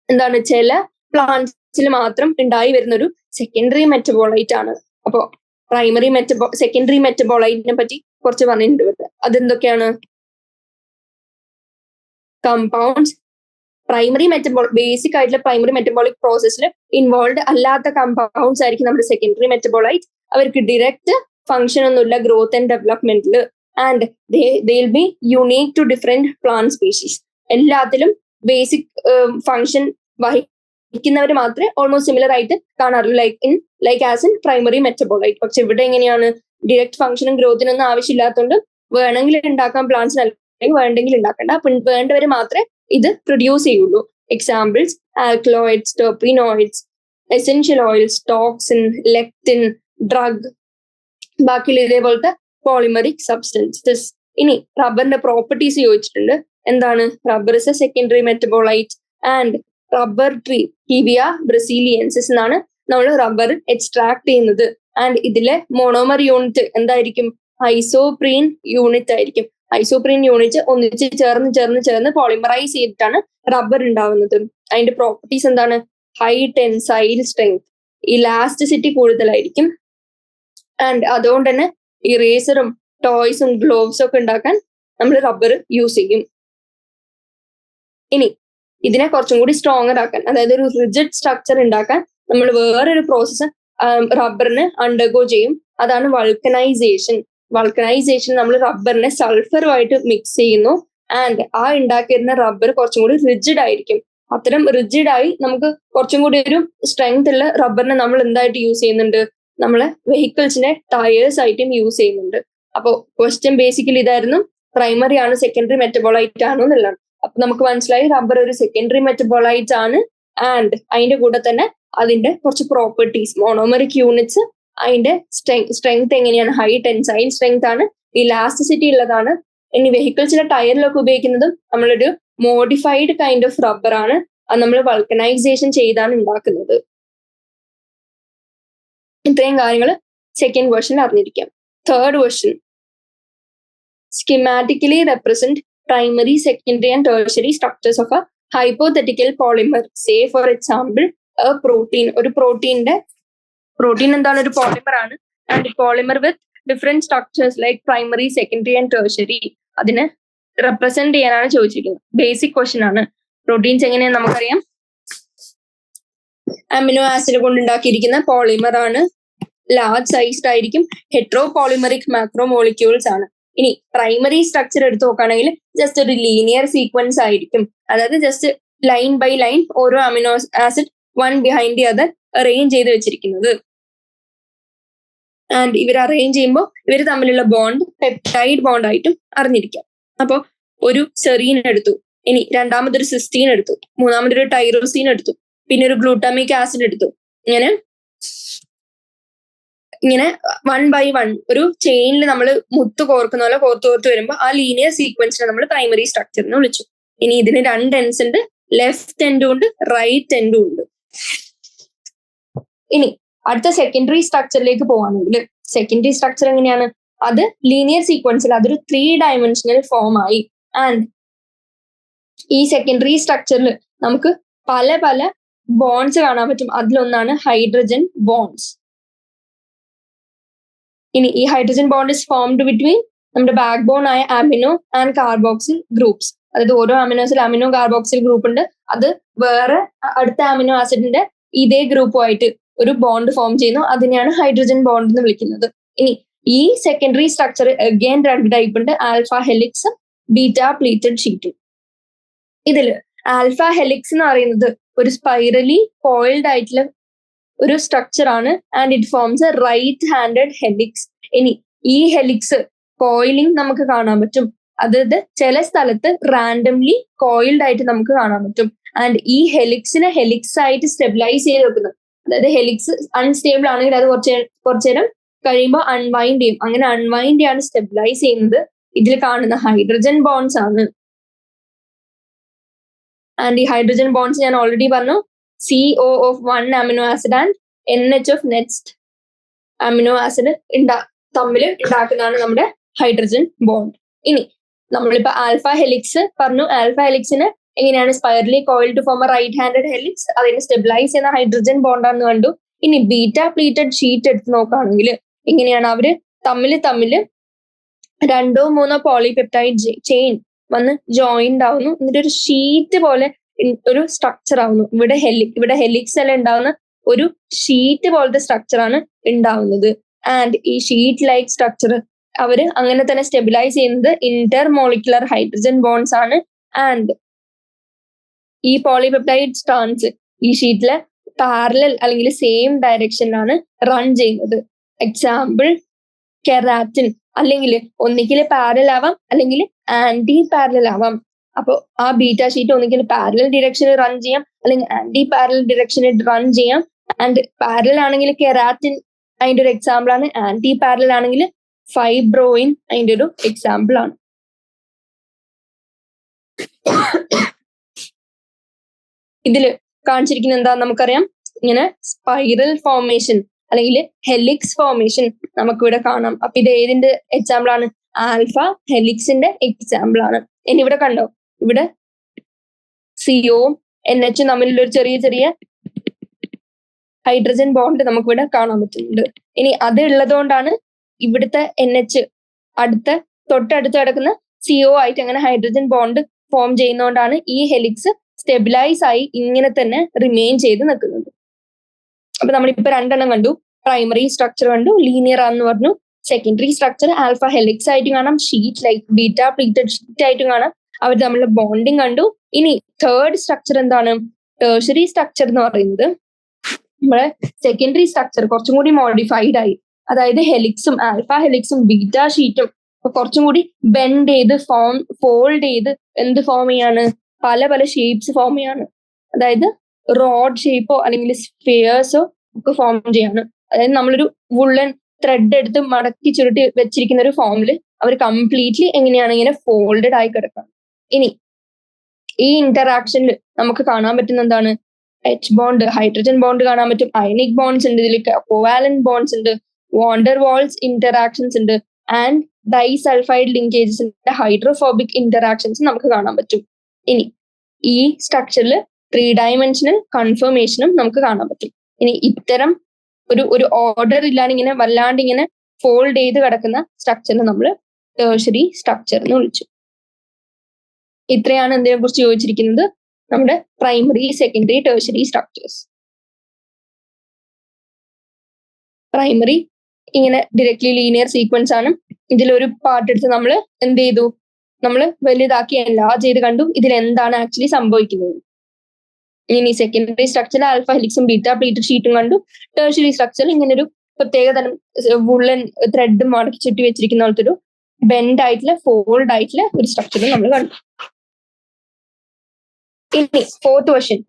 എന്താണ്, ചില പ്ലാന്റ്സിൽ മാത്രം ഉണ്ടായി വരുന്ന ഒരു സെക്കൻഡറി മെറ്റബോളൈറ്റ് ആണ്. അപ്പോ സെക്കൻഡറി മെറ്റബോളൈറ്റിനെ പറ്റി കുറച്ച് പറഞ്ഞിട്ടുണ്ട്. അതെന്തൊക്കെയാണ്, കമ്പൗണ്ട്സ്, ബേസിക് ആയിട്ടുള്ള പ്രൈമറി മെറ്റബോളിക് പ്രോസസ്സിൽ ഇൻവോൾവ് അല്ലാത്ത കമ്പൗണ്ട്സ് ആയിരിക്കും നമ്മുടെ സെക്കൻഡറി മെറ്റബോളൈറ്റ്. അവർക്ക് ഡിറക്റ്റ് ഫങ്ഷൻ ഒന്നുമില്ല ഗ്രോത്ത് ആൻഡ് ഡെവലപ്മെന്റിൽ. And they will be unique to different plant species. എല്ലാത്തിലും ബേസിക് ഫങ്ഷൻ വഹിക്കുന്നവർ മാത്രമേ ഓൾമോസ്റ്റ് സിമിലർ ആയിട്ട് കാണാറുള്ളൂ, like as in primary metabolite. പക്ഷെ ഇവിടെ എങ്ങനെയാണ്, ഡിറക്റ്റ് ഫങ്ഷനും ഗ്രോത്തിനൊന്നും ആവശ്യമില്ലാത്തതുകൊണ്ട് വേണമെങ്കിൽ ഉണ്ടാക്കാം പ്ലാന്റ്സിന്, അല്ലെങ്കിൽ വേണ്ടെങ്കിൽ ഉണ്ടാക്കണ്ട. വേണ്ടവർ മാത്രമേ ഇത് പ്രൊഡ്യൂസ് ചെയ്യുള്ളൂ. Examples alkaloids, terpenoids, essential oils, toxin, lectin, drug, ബാക്കിയുള്ള ഇതേപോലത്തെ പോളിമറിക് സബ്സ്റ്റൻസസ്. ഇനി റബ്ബറിന്റെ പ്രോപ്പർട്ടീസ് ചോദിച്ചിട്ടുണ്ട്. എന്താണ്? Rubber is a secondary metabolite and rubber tree Hevea brasiliensis എന്നാണ് നമ്മൾ റബ്ബർ എക്സ്ട്രാക്ട് ചെയ്യുന്നത്. ആൻഡ് ഇതിലെ മോണോമർ യൂണിറ്റ് എന്തായിരിക്കും? ഐസോപ്രീൻ യൂണിറ്റ് ആയിരിക്കും. ഐസോപ്രീൻ യൂണിറ്റ് ഒന്നിച്ച് ചേർന്ന് പോളിമറൈസ് ചെയ്തിട്ടാണ് റബ്ബർ ഉണ്ടാവുന്നത്. അതിന്റെ പ്രോപ്പർട്ടീസ് എന്താണ്? ഹൈ ടെൻസൈൽ സ്ട്രെങ്ത്, ഇലാസ്റ്റിസിറ്റി കൂടുതലായിരിക്കും. ആൻഡ് അതുകൊണ്ട് തന്നെ ഇറേസറും ടോയ്സും ഗ്ലോവ്സും ഒക്കെ ഉണ്ടാക്കാൻ നമ്മൾ റബ്ബർ യൂസ് ചെയ്യും. ഇനി ഇതിനെ കുറച്ചും കൂടി സ്ട്രോങ്ങർ ആക്കാൻ, അതായത് ഒരു റിജിഡ് സ്ട്രക്ചർ ഉണ്ടാക്കാൻ നമ്മൾ വേറൊരു പ്രോസസ്സ് റബ്ബറിന് അണ്ടർഗോ ചെയ്യും. അതാണ് വൾക്കനൈസേഷൻ. വൾക്കനൈസേഷൻ നമ്മൾ റബ്ബറിനെ സൾഫറുമായിട്ട് മിക്സ് ചെയ്യുന്നു. ആൻഡ് ആ ഉണ്ടാക്കിയിരുന്ന റബ്ബർ കുറച്ചും കൂടി റിജിഡ് ആയിരിക്കും. അത്തരം റിജിഡായി നമുക്ക് കുറച്ചും കൂടി ഒരു സ്ട്രെങ്ത് ഉള്ള റബ്ബറിനെ നമ്മൾ എന്തായിട്ട് യൂസ് ചെയ്യുന്നുണ്ട്? നമ്മളെ വെഹിക്കിൾസിന്റെ ടയേഴ്സ് ആയിട്ടും യൂസ് ചെയ്യുന്നുണ്ട്. അപ്പോൾ ക്വസ്റ്റ്യൻ ബേസിക്കലി ഇതായിരുന്നു, പ്രൈമറി ആണ് സെക്കൻഡറി മെറ്റബോളൈറ്റ് ആണോ എന്നുള്ളതാണ്. അപ്പൊ നമുക്ക് മനസ്സിലായി റബ്ബർ ഒരു സെക്കൻഡറി മെറ്റബോളൈറ്റ് ആണ്. ആൻഡ് അതിന്റെ കൂടെ തന്നെ അതിന്റെ കുറച്ച് പ്രോപ്പർട്ടീസ്, മോണോമറിക് യൂണിറ്റ്സ്, അതിന്റെ സ്ട്രെങ്ത് എങ്ങനെയാണ്? ഹൈ ടെൻസൈൽ സ്ട്രെങ്ത് ആണ്, ഇലാസ്റ്റിസിറ്റി ഉള്ളതാണ്. ഇനി വെഹിക്കിൾസിന്റെ ടയറിലൊക്കെ ഉപയോഗിക്കുന്നതും നമ്മളൊരു മോഡിഫൈഡ് കൈൻഡ് ഓഫ് റബ്ബർ ആണ്. അത് നമ്മൾ വൾക്കനൈസേഷൻ ചെയ്താണ് ഉണ്ടാക്കുന്നത്. ഇത്രയും കാര്യങ്ങൾ സെക്കൻഡ് ക്വസ്റ്റ്യൻ അറിഞ്ഞിരിക്കാം. Third question, schematically represent primary, secondary and tertiary structures of a hypothetical polymer. Say for example a protein. ഒരു പ്രോട്ടീൻ എന്താണ്? ഒരു പോളിമർ ആണ്. And polymer with different structures like primary, secondary and tertiary. അതിനെ represent ചെയ്യാനാണ് ചോദിച്ചിരിക്കുന്നത്. Basic question ആണ്. Proteins എങ്ങനെയാന്ന് നമുക്കറിയാം, അമിനോ ആസിഡ് കൊണ്ട് ഉണ്ടാക്കിയിരിക്കുന്ന പോളിമർ ആണ്. ലാർജ് സൈസ്ഡ് ആയിരിക്കും. ഹെട്രോ പോളിമറിക് മാക്രോ മോളിക്യൂൾസ് ആണ്. ഇനി പ്രൈമറി സ്ട്രക്ചർ എടുത്ത് നോക്കുകയാണെങ്കിൽ ജസ്റ്റ് ഒരു ലീനിയർ സീക്വൻസ് ആയിരിക്കും. അതായത് ജസ്റ്റ് ലൈൻ ബൈ ലൈൻ ഓരോ amino acid one behind the other arrange ചെയ്ത് വെച്ചിരിക്കുന്നത്. ആൻഡ് ഇവർ അറേഞ്ച് ചെയ്യുമ്പോൾ ഇവർ തമ്മിലുള്ള ബോണ്ട് പെപ്റ്റൈഡ് ബോണ്ട് ആയിട്ടും അറിഞ്ഞിരിക്കാം. അപ്പോൾ ഒരു സെറീൻ എടുത്തു, ഇനി രണ്ടാമതൊരു സിസ്റ്റീൻ എടുത്തു, മൂന്നാമതൊരു ടൈറോസീൻ എടുത്തു, പിന്നെ ഒരു ഗ്ലൂട്ടാമിക് ആസിഡ് എടുത്തു. ഇങ്ങനെ വൺ ബൈ വൺ ഒരു ചെയിനിൽ നമ്മൾ മുത്ത് കോർക്കുന്ന പോലെ കോർത്ത് വരുമ്പോൾ ആ ലീനിയർ സീക്വൻസിനെ നമ്മൾ പ്രൈമറി സ്ട്രക്ചർ എന്ന് വിളിച്ചു. ഇനി ഇതിന് രണ്ട് എൻഡ്സ് ഉണ്ട്, ലെഫ്റ്റ് എൻഡും ഉണ്ട്, റൈറ്റ് എൻഡും ഉണ്ട്. ഇനി അടുത്ത സെക്കൻഡറി സ്ട്രക്ചറിലേക്ക് പോവാണെങ്കിൽ സെക്കൻഡറി സ്ട്രക്ചർ എങ്ങനെയാണ്? അത് ലീനിയർ സീക്വൻസിൽ അതൊരു 3 ഡയമെൻഷനൽ ഫോം ആയി. ആൻഡ് ഈ സെക്കൻഡറി സ്ട്രക്ചറിൽ നമുക്ക് പല പല ബോൺസ് കാണാൻ പറ്റും. അതിലൊന്നാണ് ഹൈഡ്രജൻ ബോൺസ്. ഇനി ഈ hydrogen bond is formed between നമ്മുടെ ബാക്ക് ബോൺ ആയ അമിനോ ആൻഡ് കാർബോക്സിൽ ഗ്രൂപ്പ്സ്. അതായത് ഓരോ അമിനോസിൽ അമിനോ കാർബോക്സിൽ ഗ്രൂപ്പ് ഉണ്ട്. അത് വേറെ അടുത്ത അമിനോ ആസിഡിന്റെ ഇതേ ഗ്രൂപ്പുമായിട്ട് ഒരു ബോണ്ട് ഫോം ചെയ്യുന്നു. അതിനെയാണ് ഹൈഡ്രജൻ ബോണ്ട് എന്ന് വിളിക്കുന്നത്. ഇനി ഈ സെക്കൻഡറി സ്ട്രക്ചർ അഗൈൻ 2 ടൈപ്പ് ഉണ്ട്, ആൽഫ ഹെലിക്സും ബീറ്റ പ്ലീറ്റഡ് ഷീറ്റും. ഇതിൽ ആൽഫ ഹെലിക്സ് എന്ന് പറയുന്നത് ഒരു സ്പൈറലി കോയിൽഡ് ആയിട്ടുള്ള ഒരു സ്ട്രക്ചർ ആണ്. And it forms a right handed helix. ഇനി ഈ ഹെലിക്സ് കോയിലിംഗ് നമുക്ക് കാണാൻ പറ്റും. അതായത് ചില സ്ഥലത്ത് റാൻഡംലി കോയിൽഡ് ആയിട്ട് നമുക്ക് കാണാൻ പറ്റും. ആൻഡ് ഈ ഹെലിക്സിനെ ഹെലിക്സ് ആയിട്ട് സ്റ്റെബിലൈസ് ചെയ്ത് വെക്കുന്നത്, അതായത് ഹെലിക്സ് അൺസ്റ്റേബിൾ ആണെങ്കിൽ അത് കുറച്ചു നേരം കഴിയുമ്പോൾ അൺവൈൻഡ് ചെയ്യും. അങ്ങനെ അൺവൈൻഡ് ആണ് സ്റ്റെബിലൈസ് ചെയ്യുന്നത് ഇതിൽ കാണുന്ന ഹൈഡ്രജൻ ബോൺസ് ആണ്. ആൻഡ് ഈ ഹൈഡ്രജൻ ബോൺസ് ഞാൻ ഓൾറെഡി പറഞ്ഞു, CO of 1 amino acid and NH of next amino acid തമ്മിൽ ഉണ്ടാക്കുന്നതാണ് നമ്മുടെ ഹൈഡ്രജൻ ബോണ്ട്. ഇനി നമ്മളിപ്പോ ആൽഫ ഹെലിക്സ് പറഞ്ഞു. ആൽഫ ഹെലിക്സിന് എങ്ങനെയാണ് spirally coil to form a right handed helix, അതിനെ സ്റ്റെബിലൈസ് ചെയ്യുന്ന ഹൈഡ്രജൻ ബോണ്ടാണെന്ന് കണ്ടു. ഇനി ബീറ്റ പ്ലീറ്റഡ് ഷീറ്റ് എടുത്ത് നോക്കുകയാണെങ്കിൽ എങ്ങനെയാണ് അവര് തമ്മിൽ 2 or 3 പോളിപെപ്റ്റൈഡ് ചെയിൻ വന്ന് ജോയിന്റ് ആവുന്നു. എന്നിട്ട് ഒരു ഷീറ്റ് പോലെ ഒരു സ്ട്രക്ചർ ആവുന്നു. ഇവിടെ ഹെലിക്സ് എല്ലാം ഉണ്ടാവുന്ന ഒരു ഷീറ്റ് പോലത്തെ സ്ട്രക്ചർ ആണ് ഉണ്ടാവുന്നത്. ആൻഡ് ഈ ഷീറ്റ് ലൈക്ക് സ്ട്രക്ചർ അവര് അങ്ങനെ തന്നെ സ്റ്റെബിലൈസ് ചെയ്യുന്നത് ഇന്റർമോളിക്കുലർ ഹൈഡ്രജൻ ബോൺസ് ആണ്. ആൻഡ് ഈ പോളിപെപ്റ്റൈഡ് സ്ട്രാൻഡ്സ് ഈ ഷീറ്റിലെ പാരലൽ അല്ലെങ്കിൽ സെയിം ഡയറക്ഷനിലാണ് റൺ ചെയ്യുന്നത്. എക്സാമ്പിൾ കെരാറ്റിൻ, അല്ലെങ്കിൽ ഒന്നിക്കൽ പാരലൽ ആവാം അല്ലെങ്കിൽ ആന്റി പാരലൽ ആവാം. അപ്പോൾ ആ ബീറ്റ ഷീറ്റ് ഒന്നിക്കൽ പാരലൽ ഡിറക്ഷനിൽ റൺ ചെയ്യാം അല്ലെങ്കിൽ ആന്റി പാരലൽ ഡിറക്ഷനിൽ റൺ ചെയ്യാം. ആൻഡ് പാരലൽ ആണെങ്കിൽ കെരാറ്റിൻ അതിന്റെ ഒരു എക്സാമ്പിൾ ആണ്, ആന്റി പാരലൽ ആണെങ്കിൽ ഫൈബ്രോയിൻ അതിന്റെ ഒരു എക്സാമ്പിൾ ആണ്. ഇതില് കാണിച്ചിരിക്കുന്ന എന്താ നമുക്കറിയാം, ഇങ്ങനെ സ്പൈറൽ ഫോർമേഷൻ അല്ലെങ്കിൽ ഹെലിക്സ് ഫോർമേഷൻ നമുക്കിവിടെ കാണാം. അപ്പൊ ഇത് ഏതിന്റെ എക്സാമ്പിൾ ആണ്? ആൽഫ ഹെലിക്സിന്റെ എക്സാമ്പിൾ ആണ്. ഇനി ഇവിടെ കണ്ടോ, ഇവിടെ CO NH തമ്മിലുള്ള ഒരു ചെറിയ ചെറിയ ഹൈഡ്രജൻ ബോണ്ട് നമുക്കിവിടെ കാണാൻ പറ്റുന്നുണ്ട്. ഇനി അത് ഉള്ളതുകൊണ്ടാണ് ഇവിടുത്തെ NH തൊട്ടടുത്ത് കിടക്കുന്ന CO ആയിട്ട് അങ്ങനെ ഹൈഡ്രജൻ ബോണ്ട് ഫോം ചെയ്യുന്നതുകൊണ്ടാണ് ഈ ഹെലിക്സ് സ്റ്റെബിലൈസ് ആയി ഇങ്ങനെ തന്നെ റിമെയിൻ ചെയ്ത് നിൽക്കുന്നത്. അപ്പൊ നമ്മളിപ്പോ രണ്ടെണ്ണം കണ്ടു, പ്രൈമറി സ്ട്രക്ചർ കണ്ടു, ലീനിയർ ആണെന്ന് പറഞ്ഞു. സെക്കൻഡറി സ്ട്രക്ചർ ആൽഫ ഹെലിക്സ് ആയിട്ടും കാണാം, sheet like beta pleated sheet ആയിട്ടും കാണാം. അവർ തമ്മിലുള്ള ബോണ്ടിങ് കണ്ടു. ഇനി തേർഡ് സ്ട്രക്ചർ എന്താണ്? ടേഴ്സറി സ്ട്രക്ചർ എന്ന് പറയുന്നത് നമ്മുടെ സെക്കൻഡറി സ്ട്രക്ചർ കുറച്ചും കൂടി മോഡിഫൈഡ് ആയി. അതായത് ഹെലിക്സും ആൽഫ ഹെലിക്സും ബീറ്റ ഷീറ്റും കുറച്ചും കൂടി ബെൻഡ് ചെയ്ത് ഫോൾഡ് ചെയ്ത് എന്ത് ഫോം ചെയ്യാണ്? പല പല ഷേപ്സ് ഫോം ചെയ്യാണ്. അതായത് റോഡ് ഷേപ്പോ അല്ലെങ്കിൽ സ്ഫിയേഴ്സോ ഒക്കെ ഫോം ചെയ്യാണ്. അതായത് നമ്മളൊരു വുള്ളൻ ത്രെഡ് എടുത്ത് മടക്കി ചുരുട്ടി വെച്ചിരിക്കുന്ന ഒരു ഫോമിൽ അവർ കംപ്ലീറ്റ്ലി എങ്ങനെയാണ് ഇങ്ങനെ ഫോൾഡഡ് ആയി കിടക്കുക. ഇനി ഈ ഇന്ററാക്ഷനിൽ നമുക്ക് കാണാൻ പറ്റുന്ന എന്താണ്? H ബോണ്ട്, ഹൈഡ്രജൻ ബോണ്ട് കാണാൻ പറ്റും, അയണിക് ബോണ്ട്സ് ഉണ്ട്, ഇതിൽ കോവാലന്റ് ബോണ്ട്സ് ഉണ്ട്, വാണ്ടർ വാൾസ് ഇന്ററാക്ഷൻസ് ഉണ്ട്, ആൻഡ് ഡൈസൾഫൈഡ് ലിങ്കേജസ് ഉണ്ട്, ഹൈഡ്രോഫോബിക് ഇന്ററാക്ഷൻസ് നമുക്ക് കാണാൻ പറ്റും. ഇനി ഈ സ്ട്രക്ചറിൽ 3 ഡയമെൻഷണൽ കൺഫർമേഷനും നമുക്ക് കാണാൻ പറ്റും. ഇനി ഇത്തരം ഒരു ഓർഡർ ഇല്ലാണ്ട് ഇങ്ങനെ വല്ലാണ്ട് ഇങ്ങനെ ഫോൾഡ് ചെയ്ത് കിടക്കുന്ന സ്ട്രക്ചറിനെ നമ്മൾ ടേഴ്സറി സ്ട്രക്ചർ എന്ന് വിളിച്ചു. ഇത്രയാണ് എന്തിനെ കുറിച്ച് ചോദിച്ചിരിക്കുന്നത്? നമ്മുടെ primary, secondary, tertiary structures. Primary ഇങ്ങനെ ഡയറക്ട്ലി ലീനിയർ സീക്വൻസ് ആണ്. ഇതിലൊരു പാർട്ട് എടുത്ത് നമ്മൾ എന്ത് ചെയ്തു? നമ്മൾ വലുതാക്കി എൻലാർജ് ചെയ്ത് കണ്ടു ഇതിൽ എന്താണ് ആക്ച്വലി സംഭവിക്കുന്നത്. ഇനി സെക്കൻഡറി സ്ട്രക്ചറിൽ ആൽഫ ഹെലിക്സും ബീറ്റ പ്ലീറ്റഡ് ഷീറ്റും കണ്ടു. ടേഴ്സറി സ്ട്രക്ചറിൽ ഇങ്ങനെ ഒരു പ്രത്യേക തരം വുള്ളൻ ത്രെഡ് മടക്കി ചുറ്റി വെച്ചിരിക്കുന്ന പോലത്തെ ഒരു ബെൻഡ് ആയിട്ടുള്ള ഫോൾഡ് ആയിട്ടുള്ള ഒരു സ്ട്രക്ചർ നമ്മൾ കണ്ടു. ഇനി fourth question,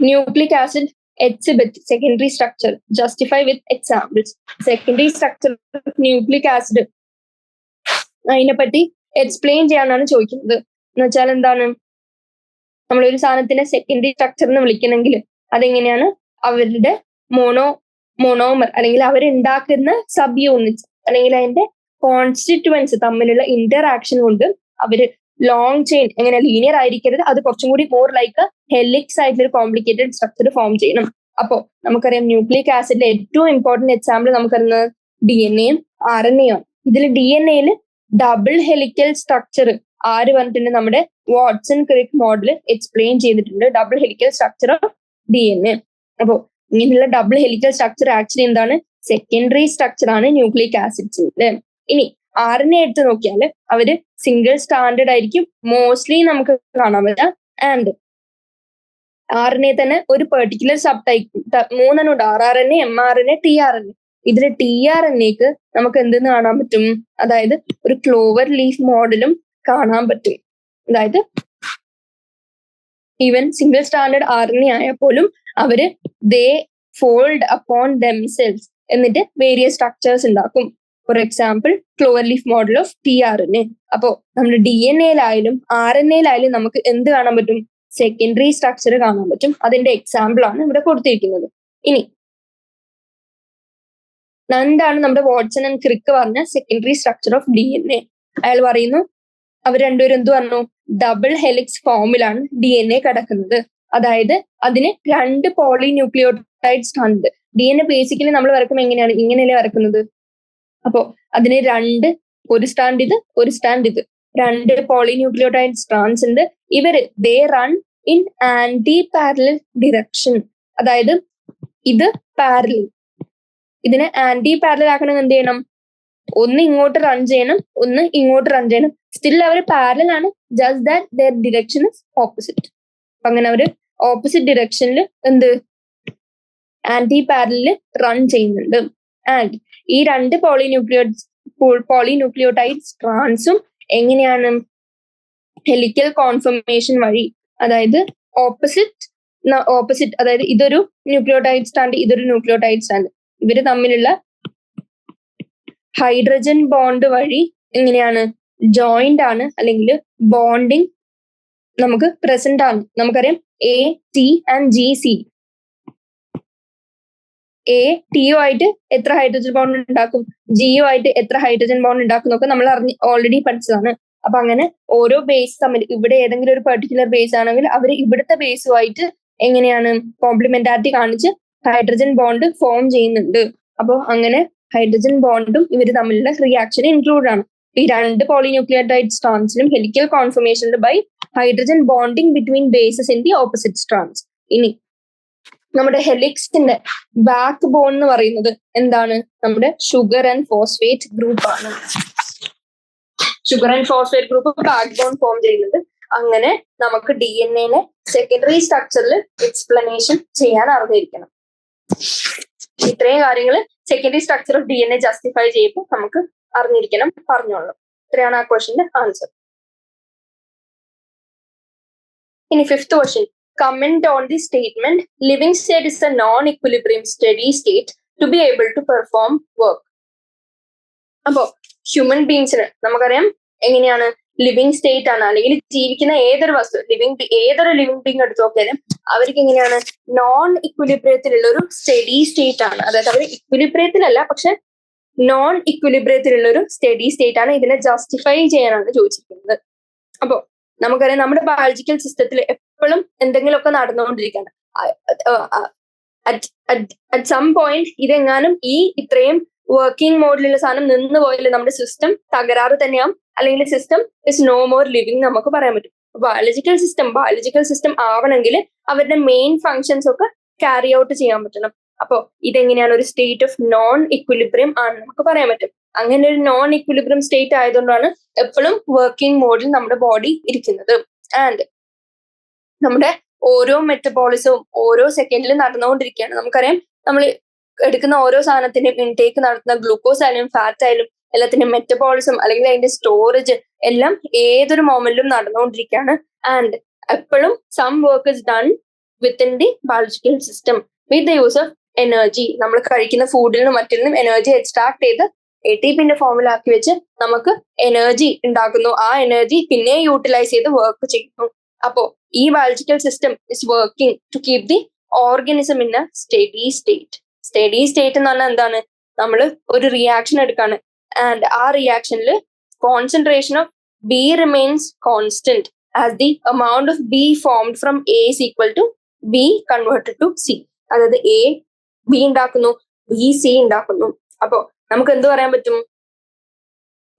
nucleic acid exhibit secondary structure, justify with examples. Secondary structure nucleic acid അതിനെപ്പറ്റി എക്സ്പ്ലെയിൻ ചെയ്യാനാണ് ചോദിക്കുന്നത്. എന്ന് വെച്ചാൽ എന്താണ്? നമ്മളൊരു സാധനത്തിന്റെ സെക്കൻഡറി സ്ട്രക്ചർ എന്ന് വിളിക്കണമെങ്കിൽ അതെങ്ങനെയാണ്? അവരുടെ മോണോമർ അല്ലെങ്കിൽ അവരുണ്ടാക്കുന്ന സബ് യൂണിറ്റ്സ് അല്ലെങ്കിൽ അതിന്റെ കോൺസ്റ്റിറ്റ്യുവൻസ് തമ്മിലുള്ള ഇന്ററാക്ഷൻ കൊണ്ട് അവര് ലോങ് ചെയിൻ എങ്ങനെ ലീനിയർ ആയിരിക്കരുത്, അത് കുറച്ചും കൂടി മോർ ലൈക്ക് ഹെലിക്സ് ആയിട്ടുള്ള ഒരു കോംപ്ലിക്കേറ്റഡ് സ്ട്രക്ചർ ഫോം ചെയ്യണം. അപ്പോ നമുക്കറിയാം ന്യൂക്ലിക് ആസിഡിലെ ഏറ്റവും ഇമ്പോർട്ടന്റ് എക്സാമ്പിൾ നമുക്കറിയുന്നത് DNA യും RNA ആണ്. ഇതിൽ DNA ഡബിൾ ഹെലിക്കൽ സ്ട്രക്ചർ ആര് പറഞ്ഞിട്ടുണ്ട്? നമ്മുടെ വാട്സൺ ക്രിക്ക് മോഡൽ എക്സ്പ്ലെയിൻ ചെയ്തിട്ടുണ്ട് double helical structure of DNA. അപ്പോ ഇങ്ങനെയുള്ള ഡബിൾ ഹെലിക്കൽ സ്ട്രക്ചർ ആക്ച്വലി എന്താണ്? സെക്കൻഡറി സ്ട്രക്ചർ ആണ് ന്യൂക്ലിക് ആസിഡ്സിന്റെ. ഇനി RNA എടുത്ത് നോക്കിയാൽ അവര് സിംഗിൾ സ്റ്റാൻഡേർഡ് ആയിരിക്കും മോസ്റ്റ്ലി നമുക്ക് കാണാൻ പറ്റുക. ആൻഡ് RNA തന്നെ ഒരു പെർട്ടിക്കുലർ സബ് ടൈപ്പ് 3 ഉണ്ട്, rRNA, mRNA, tRNA. ഇതിൽ tRNAക്ക് നമുക്ക് എന്തെന്ന് കാണാൻ പറ്റും? അതായത് ഒരു ക്ലോവർ ലീഫ് മോഡലും കാണാൻ പറ്റും. അതായത് ഈവൻ സിംഗിൾ സ്റ്റാൻഡേർഡ് RNA ആയപ്പോലും അവര് ദേ ഫോൾഡ് അപ്പോൺ ദംസെൽസ് എന്നിട്ട് വേരിയസ് സ്ട്രക്ചേഴ്സ് ഉണ്ടാക്കും. For example Clover leaf model of tRNA. അപ്പോ നമ്മുടെ DNA-യിലായാലും RNA-യിലായാലും നമുക്ക് എന്ത് കാണാൻ പറ്റും? സെക്കൻഡറി സ്ട്രക്ചർ കാണാൻ പറ്റും. അതിന്റെ എക്സാമ്പിൾ ആണ് ഇവിടെ കൊടുത്തിരിക്കുന്നത്. ഇനി എന്താണ് നമ്മുടെ വാട്സൺ ആൻഡ് ക്രിക്ക് പറഞ്ഞ സെക്കൻഡറി സ്ട്രക്ചർ ഓഫ് DNA? അയാൾ പറയുന്നു അവർ രണ്ടുപേരും എന്ത് പറഞ്ഞു? ഡബിൾ ഹെലിക്സ് ഫോമിലാണ് DNA കിടക്കുന്നത്. അതായത് അതിന് 2 പോളിന്യൂക്ലിയോടൈഡ്സ് ഉണ്ട്. DNA ബേസിക്കലി നമ്മൾ വരക്കുമ്പോൾ എങ്ങനെയാണ്? ഇങ്ങനെയല്ലേ വരക്കുന്നത്. അപ്പോ അതിന് ഒരു സ്റ്റാൻഡ് ഇത്, ഒരു സ്റ്റാൻഡ് ഇത്, 2 പോളിന്യൂക്ലിയോടൈഡ് സ്ട്രാൻഡ്സ് ഉണ്ട്. ഇവര് they run in anti parallel direction. അതായത് ഇത് പാരലൽ, ഇതിനെ ആന്റി പാരലൽ ആക്കണമെങ്കിൽ എന്ത് ചെയ്യണം? ഒന്ന് ഇങ്ങോട്ട് റൺ ചെയ്യണം, ഒന്ന് ഇങ്ങോട്ട് റൺ ചെയ്യണം. സ്റ്റിൽ അവർ പാരലൽ ആണ്, just that there direction is opposite. അപ്പൊ അങ്ങനെ അവര് ഓപ്പോസിറ്റ് ഡിറക്ഷനിൽ എന്ത് ആന്റി പാരലിൽ റൺ ചെയ്യുന്നുണ്ട്. ആൻഡ് ഈ രണ്ട് പോളിന്യൂക്ലിയോടൈഡ് സ്ട്രാൻഡ്സും എങ്ങനെയാണ് ഹെലിക്കൽ കോൺഫർമേഷൻ വഴി, അതായത് ഓപ്പോസിറ്റ് അതായത് ഇതൊരു ന്യൂക്ലിയോടൈഡ് സ്റ്റാൻഡ്, ഇതൊരു ന്യൂക്ലിയോടൈഡ് സ്റ്റാൻഡ്, ഇവര് തമ്മിലുള്ള ഹൈഡ്രജൻ ബോണ്ട് വഴി എങ്ങനെയാണ് ജോയിന്റ് ആണ്, അല്ലെങ്കിൽ ബോണ്ടിങ് നമുക്ക് പ്രസന്റ് ആണ്. നമുക്കറിയാം AT ആൻഡ് GC. TO ആയിട്ട് എത്ര ഹൈഡ്രജൻ ബോണ്ട് ഉണ്ടാക്കും, GO ആയിട്ട് എത്ര ഹൈഡ്രജൻ ബോണ്ട് ഉണ്ടാക്കും എന്നൊക്കെ നമ്മൾ ഓൾറെഡി പഠിച്ചതാണ്. അപ്പൊ അങ്ങനെ ഓരോ ബേസ് തമ്മിൽ, ഇവിടെ ഏതെങ്കിലും ഒരു പെർട്ടിക്കുലർ ബേസ് ആണെങ്കിൽ അവർ ഇവിടുത്തെ ബേസുമായിട്ട് എങ്ങനെയാണ് കോംപ്ലിമെന്റാരിറ്റി കാണിച്ച് ഹൈഡ്രജൻ ബോണ്ട് ഫോം ചെയ്യുന്നുണ്ട്. അപ്പോൾ അങ്ങനെ ഹൈഡ്രജൻ ബോണ്ടും ഇവർ തമ്മിലുള്ള റിയാക്ഷൻ ഇൻക്ലൂഡ് ആണ്. ഈ രണ്ട് പോളിന്യൂക്ലിയോടൈഡ് സ്ട്രാൻഡ്സിലും helical conformation by hydrogen bonding between bases in the opposite strands. ഇനി നമ്മുടെ ഹെലിക്സിന്റെ ബാക്ക് ബോൺ എന്ന് പറയുന്നത് എന്താണ്? നമ്മുടെ ഷുഗർ ആൻഡ് ഫോസ്ഫേറ്റ് ഗ്രൂപ്പ് ആണ്. Sugar and phosphate group back bone form ചെയ്യുന്നുണ്ട്. അങ്ങനെ നമുക്ക് DNA സെക്കൻഡറി സ്ട്രക്ചറിൽ എക്സ്പ്ലനേഷൻ ചെയ്യാൻ അറിഞ്ഞിരിക്കണം. ഇത്രയും കാര്യങ്ങൾ secondary structure of DNA justify ചെയ്യുമ്പോൾ നമുക്ക് അറിഞ്ഞിരിക്കണം, പറഞ്ഞോളൂ. ഇത്രയാണ് ആ ക്വസ്റ്റിന്റെ ആൻസർ. ഇനി fifth question, comment on the statement living state is a non-equilibrium steady state to be able to perform work. അപ്പോ ഹ്യൂമൻ ബീങ്സിന് നമുക്കറിയാം എങ്ങനെയാണ് ലിവിങ് സ്റ്റേറ്റ് ആണ്, അല്ലെങ്കിൽ ജീവിക്കുന്ന ഏതൊരു വസ്തു, ഏതൊരു ലിവിങ് ബീങ് എടുത്തു നോക്കിയാലും അവർക്ക് എങ്ങനെയാണ് നോൺ ഇക്വിലിബ്രിയത്തിലുള്ള ഒരു സ്റ്റഡി സ്റ്റേറ്റ് ആണ്. അതായത് അവർ ഇക്വിലിബ്രിയത്തിലല്ല, പക്ഷെ നോൺ ഇക്വിലിബ്രിയത്തിലുള്ള ഒരു സ്റ്റഡി സ്റ്റേറ്റ് ആണ്. ഇതിനെ ജസ്റ്റിഫൈ ചെയ്യാനാണ് ചോദിച്ചിരിക്കുന്നത്. അപ്പോ നമുക്കറിയാം നമ്മുടെ ബയോളജിക്കൽ സിസ്റ്റത്തിൽ എപ്പോഴും എന്തെങ്കിലുമൊക്കെ നടന്നുകൊണ്ടിരിക്കുകയാണ്. അറ്റ് സം പോയിന്റ് ഇതെങ്ങാനും ഇത്രയും വർക്കിംഗ് മോഡിലുള്ള സാധനം നിന്ന് പോയാൽ നമ്മുടെ സിസ്റ്റം തകരാറ് തന്നെയാവും, അല്ലെങ്കിൽ system is no more living നമുക്ക് പറയാൻ പറ്റും. ബയോളജിക്കൽ സിസ്റ്റം ആവണമെങ്കിൽ അവരുടെ മെയിൻ ഫങ്ഷൻസ് ഒക്കെ ക്യാരി ഔട്ട് ചെയ്യാൻ പറ്റണം. അപ്പോ ഇതെങ്ങനെയാണ് ഒരു സ്റ്റേറ്റ് ഓഫ് നോൺ ഇക്വിലിബ്രിയം ആണ് നമുക്ക് പറയാൻ പറ്റും. അങ്ങനെ ഒരു നോൺ ഇക്വിലിബ്രിയം സ്റ്റേറ്റ് ആയതുകൊണ്ടാണ് എപ്പോഴും വർക്കിംഗ് മോഡിൽ നമ്മുടെ ബോഡി ഇരിക്കുന്നത്. ആൻഡ് നമ്മുടെ ഓരോ മെറ്റബോളിസവും ഓരോ സെക്കൻഡിലും നടന്നുകൊണ്ടിരിക്കുകയാണ്. നമുക്കറിയാം നമ്മൾ എടുക്കുന്ന ഓരോ സാധനത്തിന്റെയും ഇൻടേക്ക് നടത്തുന്ന ഗ്ലൂക്കോസ് ആയാലും ഫാറ്റ് ആയാലും എല്ലാത്തിന്റെയും മെറ്റബോളിസം അല്ലെങ്കിൽ അതിന്റെ സ്റ്റോറേജ് എല്ലാം ഏതൊരു മൊമെന്റിലും നടന്നുകൊണ്ടിരിക്കുകയാണ്. ആൻഡ് എപ്പോഴും some work is done within the biological system with the use of energy. നമ്മൾ കഴിക്കുന്ന ഫുഡിൽ നിന്നും മറ്റിൽ നിന്നും എനർജി എക്സ്ട്രാക്ട് ചെയ്ത് ATPന്റെ ഫോമിലാക്കി വെച്ച് നമുക്ക് എനർജി ഉണ്ടാക്കുന്നു. ആ എനർജി പിന്നെ യൂട്ടിലൈസ് ചെയ്ത് വർക്ക് ചെയ്യുന്നു. അപ്പോ ഈ biological system is working to keep the organism in a steady state. Steady state എന്ന് പറഞ്ഞാൽ എന്താണ്? നമ്മൾ ഒരു റിയാക്ഷൻ എടുക്കാണ്, ആൻഡ് ആ റിയാക്ഷനിൽ concentration of B remains constant as the amount of B formed from A is equal to B converted to C. അതായത് A B ഉണ്ടാക്കുന്നു, B C ഉണ്ടാക്കുന്നു. അപ്പോ നമുക്ക് എന്ത് പറയാൻ പറ്റും?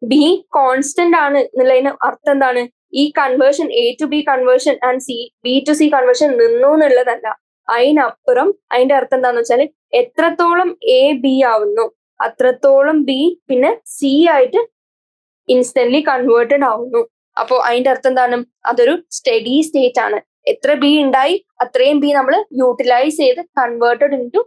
B കോൺസ്റ്റന്റ് ആണ് എന്നുള്ളതിന് അർത്ഥം എന്താണ്? ഈ conversion A to B conversion and B to C conversion നിന്നു എന്നുള്ളതല്ല. അതിനപ്പുറം അതിന്റെ അർത്ഥം എന്താന്ന് വെച്ചാൽ എത്രത്തോളം A B ആവുന്നു അത്രത്തോളം B പിന്നെ C ആയിട്ട് ഇൻസ്റ്റന്റ്ലി കൺവേർട്ടഡ് ആവുന്നു. അപ്പോ അതിന്റെ അർത്ഥം എന്താണ്? അതൊരു സ്റ്റഡി സ്റ്റേറ്റ് ആണ്. എത്ര B ഉണ്ടായി അത്രയും B നമ്മൾ യൂട്ടിലൈസ് ചെയ്ത് കൺവേർട്ടഡ് ഇൻറ്റു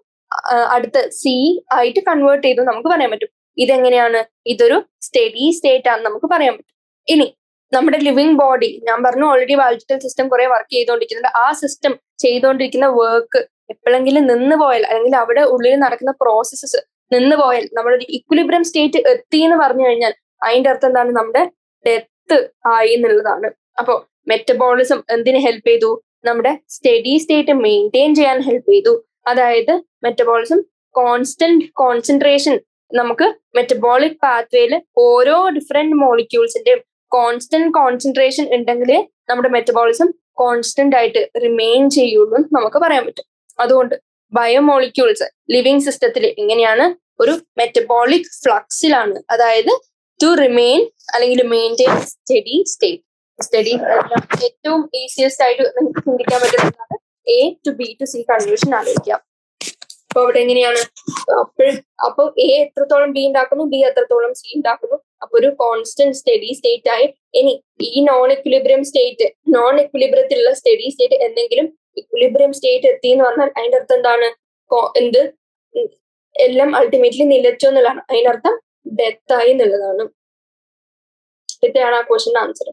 അടുത്ത C ആയിട്ട് കൺവേർട്ട് ചെയ്തു നമുക്ക് പറയാൻ പറ്റും. ഇതെങ്ങനെയാണ്? ഇതൊരു സ്റ്റഡി സ്റ്റേറ്റ് ആണെന്ന് നമുക്ക് പറയാൻ പറ്റും. ഇനി നമ്മുടെ ലിവിങ് ബോഡി, ഞാൻ പറഞ്ഞു ഓൾറെഡി ബയോളജിക്കൽ സിസ്റ്റം കുറെ വർക്ക് ചെയ്തുകൊണ്ടിരിക്കുന്നുണ്ട്. ആ സിസ്റ്റം ചെയ്തുകൊണ്ടിരിക്കുന്ന വർക്ക് എപ്പോഴെങ്കിലും നിന്ന് പോയാൽ, അല്ലെങ്കിൽ അവിടെ ഉള്ളിൽ നടക്കുന്ന പ്രോസസ്സസ് നിന്ന് പോയാൽ, നമ്മളൊരു ഇക്വിലിബ്രിയം സ്റ്റേറ്റ് എത്തി എന്ന് പറഞ്ഞു കഴിഞ്ഞാൽ അതിന്റെ അർത്ഥം എന്താണ്? നമ്മുടെ ഡെത്ത് ആയി എന്നുള്ളതാണ്. അപ്പോ മെറ്റബോളിസം എന്തിന് ഹെൽപ്പ് ചെയ്തു? നമ്മുടെ സ്റ്റഡി സ്റ്റേറ്റ് മെയിൻറ്റെയിൻ ചെയ്യാൻ ഹെൽപ്പ് ചെയ്തു. അതായത് മെറ്റബോളിസം കോൺസ്റ്റന്റ് കോൺസെൻട്രേഷൻ, നമുക്ക് മെറ്റബോളിക് പാത്വേയിൽ ഓരോ ഡിഫറെന്റ് മോളിക്യൂൾസിന്റെയും കോൺസ്റ്റന്റ് കോൺസെൻട്രേഷൻ ഉണ്ടെങ്കിലേ നമ്മുടെ മെറ്റബോളിസം കോൺസ്റ്റന്റ് ആയിട്ട് റിമെയിൻ ചെയ്യുള്ളൂ എന്ന് നമുക്ക് പറയാൻ പറ്റും. അതുകൊണ്ട് ബയോമോളിക്യൂൾസ് ലിവിങ് സിസ്റ്റത്തിൽ എങ്ങനെയാണ്? ഒരു മെറ്റബോളിക് ഫ്ലക്സിലാണ്. അതായത് ടു റിമെയിൻ അല്ലെങ്കിൽ മെയിൻറ്റെയിൻ സ്റ്റഡി സ്റ്റേറ്റ്. സ്റ്റഡി ഏറ്റവും ഈസിയസ്റ്റ് ആയിട്ട് നിങ്ങൾക്ക് ചിന്തിക്കാൻ പറ്റുന്നതാണ് A to B to C conversion ആലോചിക്കാം. അപ്പൊ അവിടെ എങ്ങനെയാണ് അപ്പൊ എ എത്രത്തോളം ബി ഉണ്ടാക്കുന്നു, ബി എത്രത്തോളം സി ഉണ്ടാക്കുന്നു. അപ്പൊ ഒരു കോൺസ്റ്റന്റ് സ്റ്റഡി സ്റ്റേറ്റ് ആയി. ഇനി ഈ നോൺ എക്വിലിബ്രിയത്തിലുള്ള സ്റ്റഡി സ്റ്റേറ്റ് എന്തെങ്കിലും ഇക്വിലിബ്രിയം സ്റ്റേറ്റ് എത്തി എന്ന് പറഞ്ഞാൽ അതിന്റെ അർത്ഥം എന്താണ്? എല്ലാം അൾട്ടിമേറ്റ്ലി നിലച്ചു എന്നുള്ളതാണ്. അതിനർത്ഥം ഡെത്ത് ആയി എന്നുള്ളതാണ്. ഇതാണ് ആ ക്വസ്റ്റ്യൻ ആൻസർ.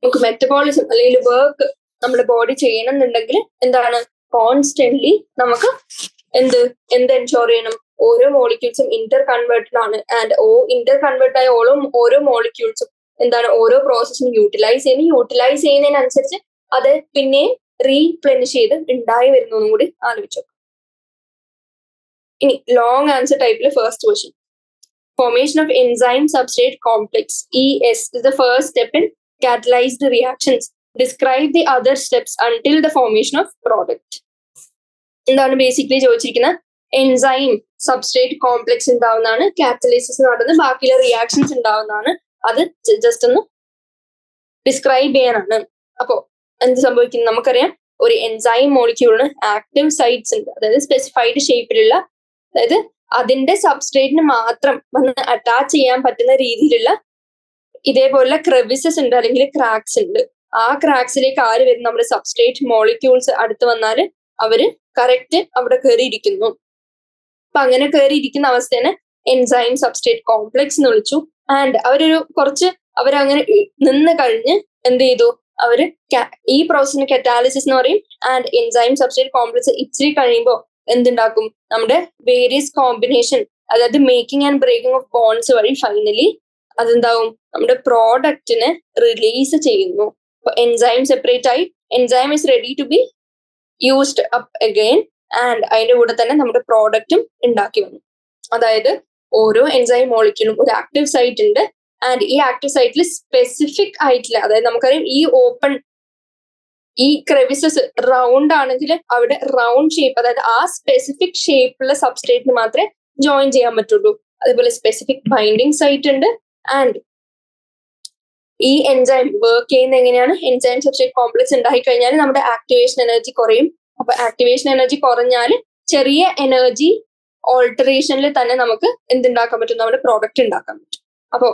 നമുക്ക് മെറ്റബോളിസം അല്ലെങ്കിൽ വർക്ക് നമ്മുടെ ബോഡി ചെയ്യണം എന്നുണ്ടെങ്കിൽ എന്താണ്? കോൺസ്റ്റന്റ്ലി നമുക്ക് എന്ത് എൻഷോർ ചെയ്യണം? ഓരോ മോളിക്യൂൾസും ഇന്റർ കൺവേർട്ടഡ് ആണ്. ആൻഡ് ഇന്റർ കൺവേർട്ട് ആയ ഓരോ മോളിക്യൂൾസും എന്താണ്? ഓരോ പ്രോസസ്സിനും യൂട്ടിലൈസ് ചെയ്യുന്നതിനനുസരിച്ച് അത് പിന്നെ റീപ്ലെനിഷ് ചെയ്ത് ഉണ്ടായി വരുന്നതും കൂടി ആലോചിച്ചു. ഇനി ലോങ് ആൻസർ ടൈപ്പിൽ first question, formation of enzyme substrate complex ES is the first step in catalyzed reactions. Describe the other steps until the formation of product. എന്താണ് ബേസിക്കലി ചോദിച്ചിരിക്കുന്നത്? എൻസൈം സബ്സ്ട്രേറ്റ് കോംപ്ലക്സ് ഉണ്ടാവുന്നതാണ്, കാറ്റലിസിസ് നടന്ന് ബാക്കിയുള്ള reactions ഉണ്ടാവുന്നതാണ്. അത് just ഒന്ന് describe ചെയ്യാനാണ്. അപ്പോ എന്ത് സംഭവിക്കുന്നത് നമുക്കറിയാം. ഒരു എൻസൈം മോളിക്യൂളിന് ആക്റ്റീവ് സൈറ്റ്സ് ഉണ്ട്, അതായത് സ്പെസിഫൈഡ് ഷേപ്പിലുള്ള, അതായത് അതിന്റെ സബ്സ്ട്രേറ്റിന് മാത്രം വന്ന് അറ്റാച്ച് ചെയ്യാൻ പറ്റുന്ന രീതിയിലുള്ള ഇതേപോലുള്ള ക്രെവിസസ് ഉണ്ട്, അല്ലെങ്കിൽ ക്രാക്സ് ഉണ്ട്. ആ ക്രാക്സിലേക്ക് ആര് വരും? നമ്മുടെ സബ്സ്ട്രേറ്റ് മോളിക്യൂൾസ് അടുത്ത് വന്നാല് അവര് കറക്റ്റ് അവിടെ കയറിയിരിക്കുന്നു. അപ്പൊ അങ്ങനെ കയറിയിരിക്കുന്ന അവസ്ഥേനെ എൻസൈം സബ്സ്ട്രേറ്റ് കോംപ്ലക്സ് എന്ന് വിളിച്ചു. ആൻഡ് അവരങ്ങനെ നിന്ന് കഴിഞ്ഞ് എന്ത് ചെയ്തു? അവര് ഈ പ്രോസസ്സിന് കറ്റാലിസിസ് എന്ന് പറയും. ആൻഡ് എൻസൈം സബ്സ്ട്രേറ്റ് കോംപ്ലക്സ് ഇച്ചിരി കഴിയുമ്പോൾ എന്തുണ്ടാക്കും? നമ്മുടെ വേരിയസ് കോമ്പിനേഷൻ, അതായത് making and breaking of bonds വഴി ഫൈനലി അതെന്താവും? നമ്മുടെ പ്രോഡക്റ്റിനെ റിലീസ് ചെയ്യുന്നു. അപ്പൊ എൻസൈം സെപ്പറേറ്റ് ആയി, enzyme is ready to be used up again. And അതിന്റെ കൂടെ തന്നെ നമ്മുടെ പ്രോഡക്റ്റും ഉണ്ടാക്കി വന്നു. അതായത് ഓരോ എൻസൈം മോളിക്യൂളും ഒരു ആക്റ്റീവ് സൈറ്റ് ഉണ്ട്. ആൻഡ് ഈ ആക്റ്റീവ് സൈറ്റിൽ സ്പെസിഫിക് ആയിട്ടുള്ള, അതായത് നമുക്കറിയാം ഈ ക്രെവിസസ് റൗണ്ട് ആണെങ്കിൽ അവിടെ റൗണ്ട് ഷേപ്പ്, അതായത് ആ സ്പെസിഫിക് ഷേപ്പുള്ള സബ്സ്ട്രേറ്റിന് മാത്രമേ ജോയിൻ ചെയ്യാൻ പറ്റുള്ളൂ. അതേപോലെ സ്പെസിഫിക് ബൈൻഡിങ് സൈറ്റ് ഉണ്ട്. ആൻഡ് ഈ എൻസൈം വർക്ക് ചെയ്യുന്ന എങ്ങനെയാണ്? എൻസൈം സബ്സ്ട്രേറ്റ് കോംപ്ലക്സ് ഉണ്ടായി കഴിഞ്ഞാൽ നമ്മുടെ ആക്ടിവേഷൻ എനർജി കുറയും. അപ്പൊ ആക്ടിവേഷൻ എനർജി കുറഞ്ഞാൽ ചെറിയ എനർജി ഓൾട്ടറേഷനിൽ തന്നെ നമുക്ക് എന്തുണ്ടാക്കാൻ പറ്റും? നമ്മുടെ പ്രോഡക്റ്റ് ഉണ്ടാക്കാൻ പറ്റും. അപ്പോ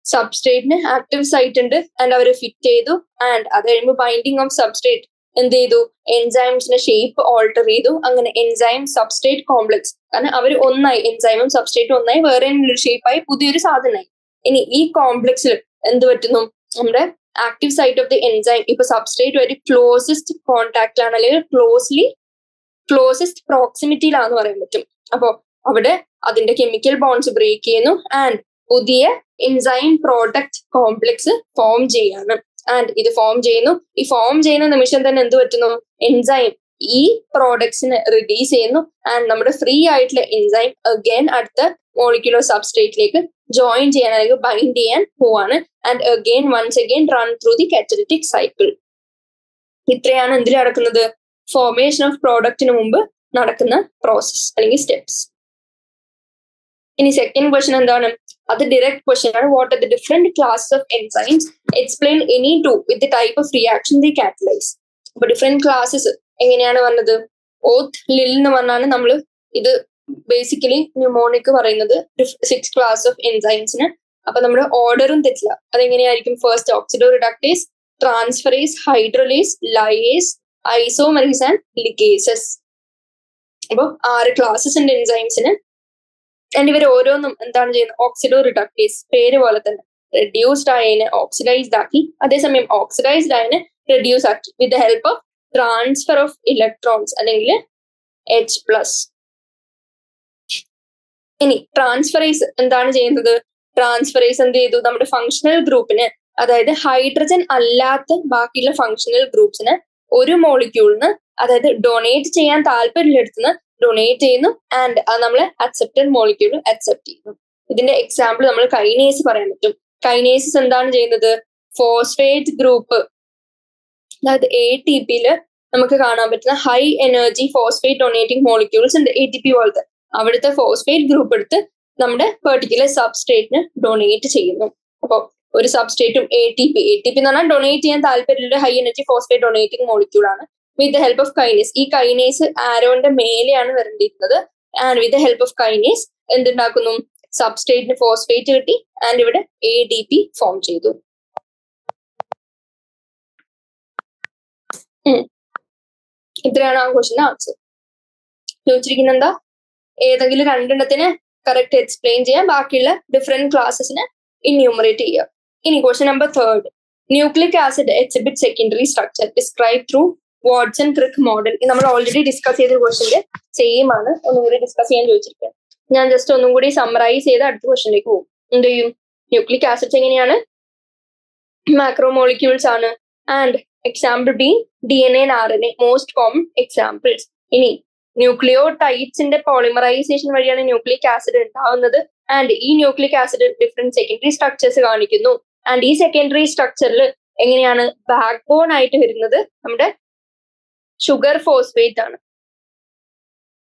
സബ്സ്ട്രേറ്റിന് ആക്റ്റീവ് സൈറ്റ് ഉണ്ട്, ആൻഡ് അവർ ഫിറ്റ് ചെയ്തു. ആൻഡ് അത് കഴിയുമ്പോൾ ബൈൻഡിങ് ഓഫ് സബ്സ്ട്രേറ്റ് എന്ത് ചെയ്തു? എൻസൈംസിന്റെ ഷേപ്പ് ഓൾട്ടർ ചെയ്തു. അങ്ങനെ എൻസൈം സബ്സ്ട്രേറ്റ് കോംപ്ലക്സ്, കാരണം അവർ ഒന്നായി, എൻസൈമും സബ്സ്ട്രേറ്റും ഒന്നായി, വേറെ ഒരു ഷേപ്പായി, പുതിയൊരു സാധനമായി. ഇനി ഈ കോംപ്ലക്സിൽ എന്ത് പറ്റുന്നു? നമ്മുടെ active site of the enzyme ഇപ്പൊ സബ്സ്ട്രേറ്റ് ഒരു ക്ലോസസ്റ്റ് കോൺടാക്റ്റിലാണ്, അല്ലെങ്കിൽ ക്ലോസസ്റ്റ് പ്രോക്സിമിറ്റിയിലാന്ന് പറയാൻ പറ്റും. അപ്പോ അവിടെ അതിന്റെ കെമിക്കൽ ബോൺസ് ബ്രേക്ക് ചെയ്യുന്നു. ആൻഡ് പുതിയ എൻസൈം പ്രോഡക്റ്റ് കോംപ്ലക്സ് ഫോം ചെയ്യാണ്. ആൻഡ് ഇത് ഫോം ചെയ്യുന്ന നിമിഷം തന്നെ എന്ത് പറ്റുന്നു? എൻസൈം ഈ പ്രോഡക്ട്സിനെ റിലീസ് ചെയ്യുന്നു. ആൻഡ് നമ്മുടെ ഫ്രീ ആയിട്ടുള്ള എൻസൈം അഗൈൻ അടുത്ത മോളിക്യുലർ സബ്സ്ട്രേറ്റിലേക്ക് ജോയിൻ ചെയ്യാൻ, അല്ലെങ്കിൽ ബൈൻഡ് ചെയ്യാൻ പോവാണ്. And once again run through the catalytic cycle. ഇത്രയാണ് എന്തിൽ നടക്കുന്നത്? ഫോർമേഷൻ ഓഫ് പ്രോഡക്റ്റിന് മുമ്പ് നടക്കുന്ന പ്രോസസ് അല്ലെങ്കിൽ സ്റ്റെപ്സ്. ഇനി സെക്കൻഡ് ക്വസ്റ്റ്യൻ എന്താണ്? അത് ഡയറക്റ്റ് ക്വസ്റ്റ്യൻ ആണ്. What are the different classes of enzymes? Explain any two with the type of reaction the catalyse. അപ്പൊ ഡിഫറെന്റ് ക്ലാസസ് എങ്ങനെയാണ് വന്നത്? ഓത്ത് ലിൽ എന്ന് പറഞ്ഞാണ് നമ്മൾ ഇത് ബേസിക്കലി ന്യൂമോണിക് പറയുന്നത് 6 ക്ലാസ് ഓഫ് എൻസൈംസിന്. അപ്പൊ നമ്മുടെ ഓർഡറും തെറ്റില്ല. അതെങ്ങനെയായിരിക്കും? First oxido reductase, transferase, hydrolase, lyase, isomerase and ligases. അപ്പൊ 6 ക്ലാസസ് ഉണ്ട് എൻസൈംസിന്. ആൻഡ് ഇവർ ഓരോന്നും എന്താണ് ചെയ്യുന്നത്? ഓക്സിഡോ റിഡക്ടേസ് പേര് പോലെ തന്നെ റെഡ്യൂസ്ഡ് ആയതിനെ ഓക്സിഡൈസ്ഡ് ആക്കി, അതേസമയം ഓക്സിഡൈസ്ഡ് ആയതിനെ റെഡ്യൂസ് ആക്കി വിത്ത് the help of transfer of electrons അല്ലെങ്കിൽ H+. ഇനി ട്രാൻസ്ഫറേസ് എന്താണ് ചെയ്യുന്നത്? ട്രാൻസ്ഫറേസ് എന്ത് ചെയ്തു? നമ്മുടെ ഫങ്ഷണൽ ഗ്രൂപ്പിന്, അതായത് ഹൈഡ്രജൻ അല്ലാത്ത ബാക്കിയുള്ള ഫങ്ഷണൽ ഗ്രൂപ്പ്സിന് ഒരു മോളിക്യൂളിന്, അതായത് ഡൊണേറ്റ് ചെയ്യാൻ താല്പര്യമുള്ളിടത്തുനിന്ന് ഡൊണേറ്റ് ചെയ്യുന്നു. ആൻഡ് അത് നമ്മൾ അക്സെപ്റ്റഡ് മോളിക്യൂൾ അക്സെപ്റ്റ് ചെയ്യുന്നു. ഇതിന്റെ എക്സാമ്പിൾ നമ്മൾ കൈനേസ് പറയാൻ പറ്റും. കൈനേസസ് എന്താണ് ചെയ്യുന്നത്? ഫോസ്ഫേറ്റ് ഗ്രൂപ്പ്, അതായത് ATPയില് നമുക്ക് കാണാൻ പറ്റുന്ന high energy phosphate donating molecules ഉണ്ട്, ATP പോലത്തെ. അവിടുത്തെ ഫോസ്ഫേറ്റ് ഗ്രൂപ്പ് എടുത്ത് നമ്മുടെ പെർട്ടിക്കുലർ സബ്സ്ട്രേറ്റിന് ഡൊണേറ്റ് ചെയ്യുന്നു. അപ്പോൾ ഒരു സബ്സ്ട്രേറ്റും ATP എന്ന് പറഞ്ഞാൽ ഡൊണേറ്റ് ചെയ്യാൻ താല്പര്യമുള്ള high energy phosphate donating molecule ആണ്. With the help of kinase. ഈ കൈനേസ് ആരോന്റെ മേലെയാണ് വരേണ്ടിയിരുന്നത്. And with the help of kinase എന്തുണ്ടാക്കുന്നു? സബ്സ്ട്രേറ്റിന് ഫോസ്ഫേറ്റ് കിട്ടി ആൻഡ് ഇവിടെ ADP ഫോം ചെയ്തു. ഇത്രയാണ് ആ ക്വസ്റ്റിന്റെ ആൻസർ. ചോദിച്ചിരിക്കുന്ന എന്താ? ഏതെങ്കിലും രണ്ടെണ്ണത്തിന് കറക്റ്റ് എക്സ്പ്ലെയിൻ ചെയ്യാം, ബാക്കിയുള്ള ഡിഫറെന്റ് ക്ലാസ്സസിനെ ഇന്യൂമറേറ്റ് ചെയ്യുക. ഇനി question number 3. Nucleic acid exhibit secondary structure describe through Watson Crick model. നമ്മൾ ഓൾറെഡി ഡിസ്കസ് ചെയ്ത ക്വസ്റ്റിന്റെ സെയിം ആണ്, ഒന്നുകൂടി ഡിസ്കസ് ചെയ്യാൻ ചോദിച്ചിരിക്കുന്നത്. ഞാൻ ജസ്റ്റ് ഒന്നും കൂടി സമ്മറൈസ് ചെയ്ത് അടുത്ത ക്വസ്റ്റിനിലേക്ക് പോകും. എന്ത് ചെയ്യും? ന്യൂക്ലിക് ആസിഡ്സ് എങ്ങനെയാണ്? മാക്രോമോളിക്യൂൾസ് ആണ്. And example B DNA and RNA, most common examples. ഇനി ന്യൂക്ലിയോടൈഡ്സിന്റെ പോളിമറൈസേഷൻ വഴിയാണ് ന്യൂക്ലിക് ആസിഡ് ഉണ്ടാവുന്നത്. ആൻഡ് ഈ nucleic acid different secondary structures കാണിക്കുന്നു. ആൻഡ് ഈ സെക്കൻഡറി സ്ട്രക്ചറിൽ എങ്ങനെയാണ് ബാക്ക് ബോൺ ആയിട്ട് വരുന്നത്? നമ്മുടെ ഷുഗർ ഫോസ്ഫേറ്റ് ആണ്.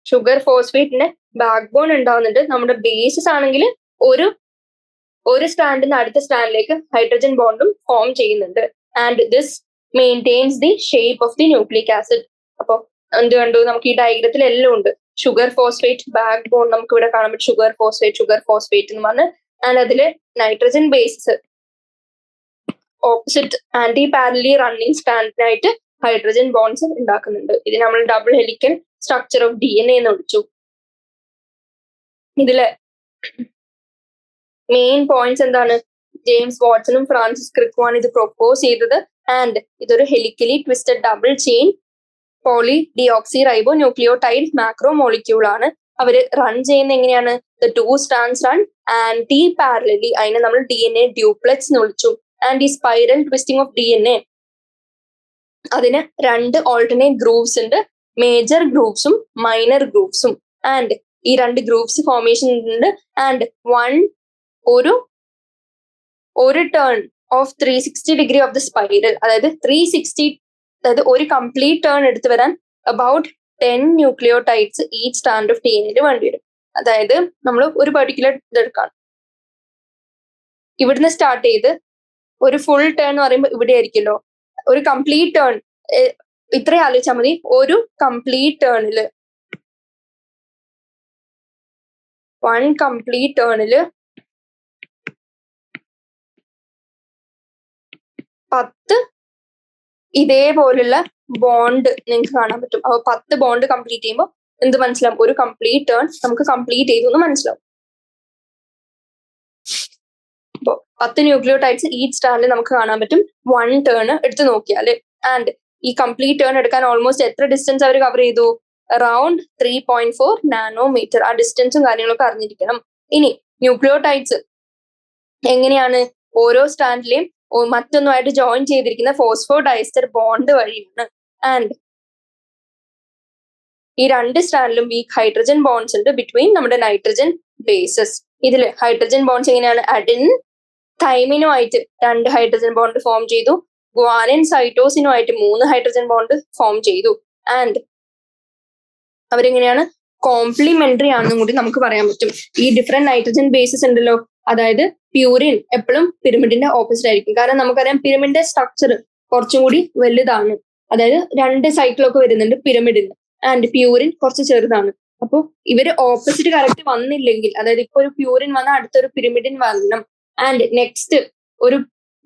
ഷുഗർ ഫോസ്ഫേറ്റിന്റെ ബാക്ക് ബോൺ ഉണ്ടാവുന്നുണ്ട്. നമ്മുടെ ബേസസ് ആണെങ്കിൽ ഒരു സ്റ്റാൻഡിൽ നിന്ന് അടുത്ത സ്റ്റാൻഡിലേക്ക് ഹൈഡ്രജൻ ബോണ്ടും ഫോം ചെയ്യുന്നുണ്ട്. And this maintains the shape of the nucleic acid. അപ്പൊ എന്ത് കണ്ടു? നമുക്ക് ഈ ഡയഗ്രത്തിൽ എല്ലാം ഉണ്ട്. ഷുഗർ ഫോസ്ഫേറ്റ് ബാക്ക് ബോൺ നമുക്ക് ഇവിടെ കാണാൻ പറ്റും. ഷുഗർ ഫോസ്ഫേറ്റ് എന്ന് പറഞ്ഞ്. ആൻഡ് അതില് nitrogen bases opposite antiparallel running സ്റ്റാൻഡിനായിട്ട് ഹൈഡ്രജൻ ബോൺസ് ഉണ്ടാക്കുന്നുണ്ട്. ഇത് നമ്മൾ double helical structure of DNA എന്ന് വിളിച്ചു. ഇതില് മെയിൻ പോയിന്റ്സ് എന്താണ്? ജെയിംസ് വാട്സണും ഫ്രാൻസിസ് ക്രിക്കുമാണ് ഇത് പ്രൊപ്പോസ് ചെയ്തത്. ആൻഡ് ഇതൊരു helically twisted double chain polydeoxyribonucleotide macromolecule ആണ്. അവര് റൺ ചെയ്യുന്ന എങ്ങനെയാണ്? The 2 strands run antiparallelly. അതിനെ നമ്മൾ DNA ഡ്യൂപ്ലെക്സ് എന്ന് വിളിച്ചു. ആൻഡ് ഈ സ്പൈറൽ ട്വിസ്റ്റിംഗ് ഓഫ് DNA അതിന് 2 ഓൾട്ടർനേറ്റ് ഗ്രൂവ്സ് ഉണ്ട്, മേജർ ഗ്രൂവ്സും മൈനർ ഗ്രൂവ്സും. ആൻഡ് ഈ 2 ഗ്രൂവ്സ് ഫോർമേഷൻ ഉണ്ട്. ആൻഡ് ഒരു turn of 360 degree of the spiral, അതായത് 360, അതായത് ഒരു കംപ്ലീറ്റ് ടേൺ എടുത്തു വരാൻ about 10 nucleotides each stand of DNA വേണ്ടി വരും. അതായത് നമ്മൾ ഒരു പെർട്ടിക്കുലർ ഇതെടുക്കാം, ഇവിടുന്ന് സ്റ്റാർട്ട് ചെയ്ത് ഒരു ഫുൾ ടേൺ എന്ന് പറയുമ്പോൾ ഇവിടെ ആയിരിക്കുമല്ലോ. ഒരു കംപ്ലീറ്റ് ടേൺ ഇത്രയും ആലോചിച്ചാൽ മതി. ഒരു കംപ്ലീറ്റ് ടേണില് 10 ഇതേപോലുള്ള ബോണ്ട് നിങ്ങൾക്ക് കാണാൻ പറ്റും. അപ്പൊ 10 ബോണ്ട് കംപ്ലീറ്റ് ചെയ്യുമ്പോൾ എന്ത് മനസ്സിലാവും? ഒരു കംപ്ലീറ്റ് ടേൺ നമുക്ക് കംപ്ലീറ്റ് ചെയ്തു എന്ന് മനസ്സിലാവും. അപ്പൊ 10 ന്യൂക്ലിയോടൈഡ്സ് ഈച്ച് സ്റ്റാൻഡിൽ നമുക്ക് കാണാൻ പറ്റും 1 ടേൺ എടുത്ത് നോക്കിയാല്. ആൻഡ് ഈ കംപ്ലീറ്റ് ടേൺ എടുക്കാൻ ഓൾമോസ്റ്റ് എത്ര ഡിസ്റ്റൻസ് അവർ കവർ ചെയ്തു? Around 3.4 nanometre. ആ ഡിസ്റ്റൻസും കാര്യങ്ങളൊക്കെ അറിഞ്ഞിരിക്കണം. ഇനി ന്യൂക്ലിയോടൈഡ്സ് എങ്ങനെയാണ്? ഓരോ സ്റ്റാൻഡിലെയും മറ്റൊന്നുമായിട്ട് ജോയിൻ ചെയ്തിരിക്കുന്ന ഫോസ്ഫോഡൈസ്റ്റർ ബോണ്ട് വഴിയാണ്. ആൻഡ് ഈ 2 സ്റ്റാൻഡിലും വീക്ക് ഹൈഡ്രജൻ ബോണ്ട്സ് ഉണ്ട് ബിറ്റ്വീൻ നമ്മുടെ നൈട്രജൻ ബേസസ്. ഇതിൽ ഹൈഡ്രജൻ ബോണ്ട്സ് എങ്ങനെയാണ്? അഡിനിൻ തൈമിനുമായിട്ട് 2 ഹൈഡ്രജൻ ബോണ്ട് ഫോം ചെയ്തു. ഗ്വാനിൻ സൈറ്റോസിനുമായിട്ട് 3 ഹൈഡ്രജൻ ബോണ്ട് ഫോം ചെയ്തു. ആൻഡ് അവരെങ്ങനെയാണ്? കോംപ്ലിമെന്ററി ആണെന്നും കൂടി നമുക്ക് പറയാൻ പറ്റും. ഈ ഡിഫറെന്റ് നൈട്രജൻ ബേസസ് ഉണ്ടല്ലോ, അതായത് പ്യൂരിൻ എപ്പോഴും പിരമിഡിന്റെ ഓപ്പോസിറ്റ് ആയിരിക്കും. കാരണം നമുക്കറിയാം പിരമിഡിന്റെ സ്ട്രക്ചർ കുറച്ചും കൂടി വലുതാണ്. അതായത് 2 സൈക്കിളൊക്കെ വരുന്നുണ്ട് പിരമിഡിന്. ആൻഡ് പ്യൂരിൻ കുറച്ച് ചെറുതാണ്. അപ്പോൾ ഇവര് ഓപ്പോസിറ്റ് കറക്റ്റ് വന്നില്ലെങ്കിൽ, അതായത് ഇപ്പൊ ഒരു പ്യൂരിൻ വന്ന് അടുത്തൊരു പിരമിഡിൻ വരണം, ആൻഡ് നെക്സ്റ്റ് ഒരു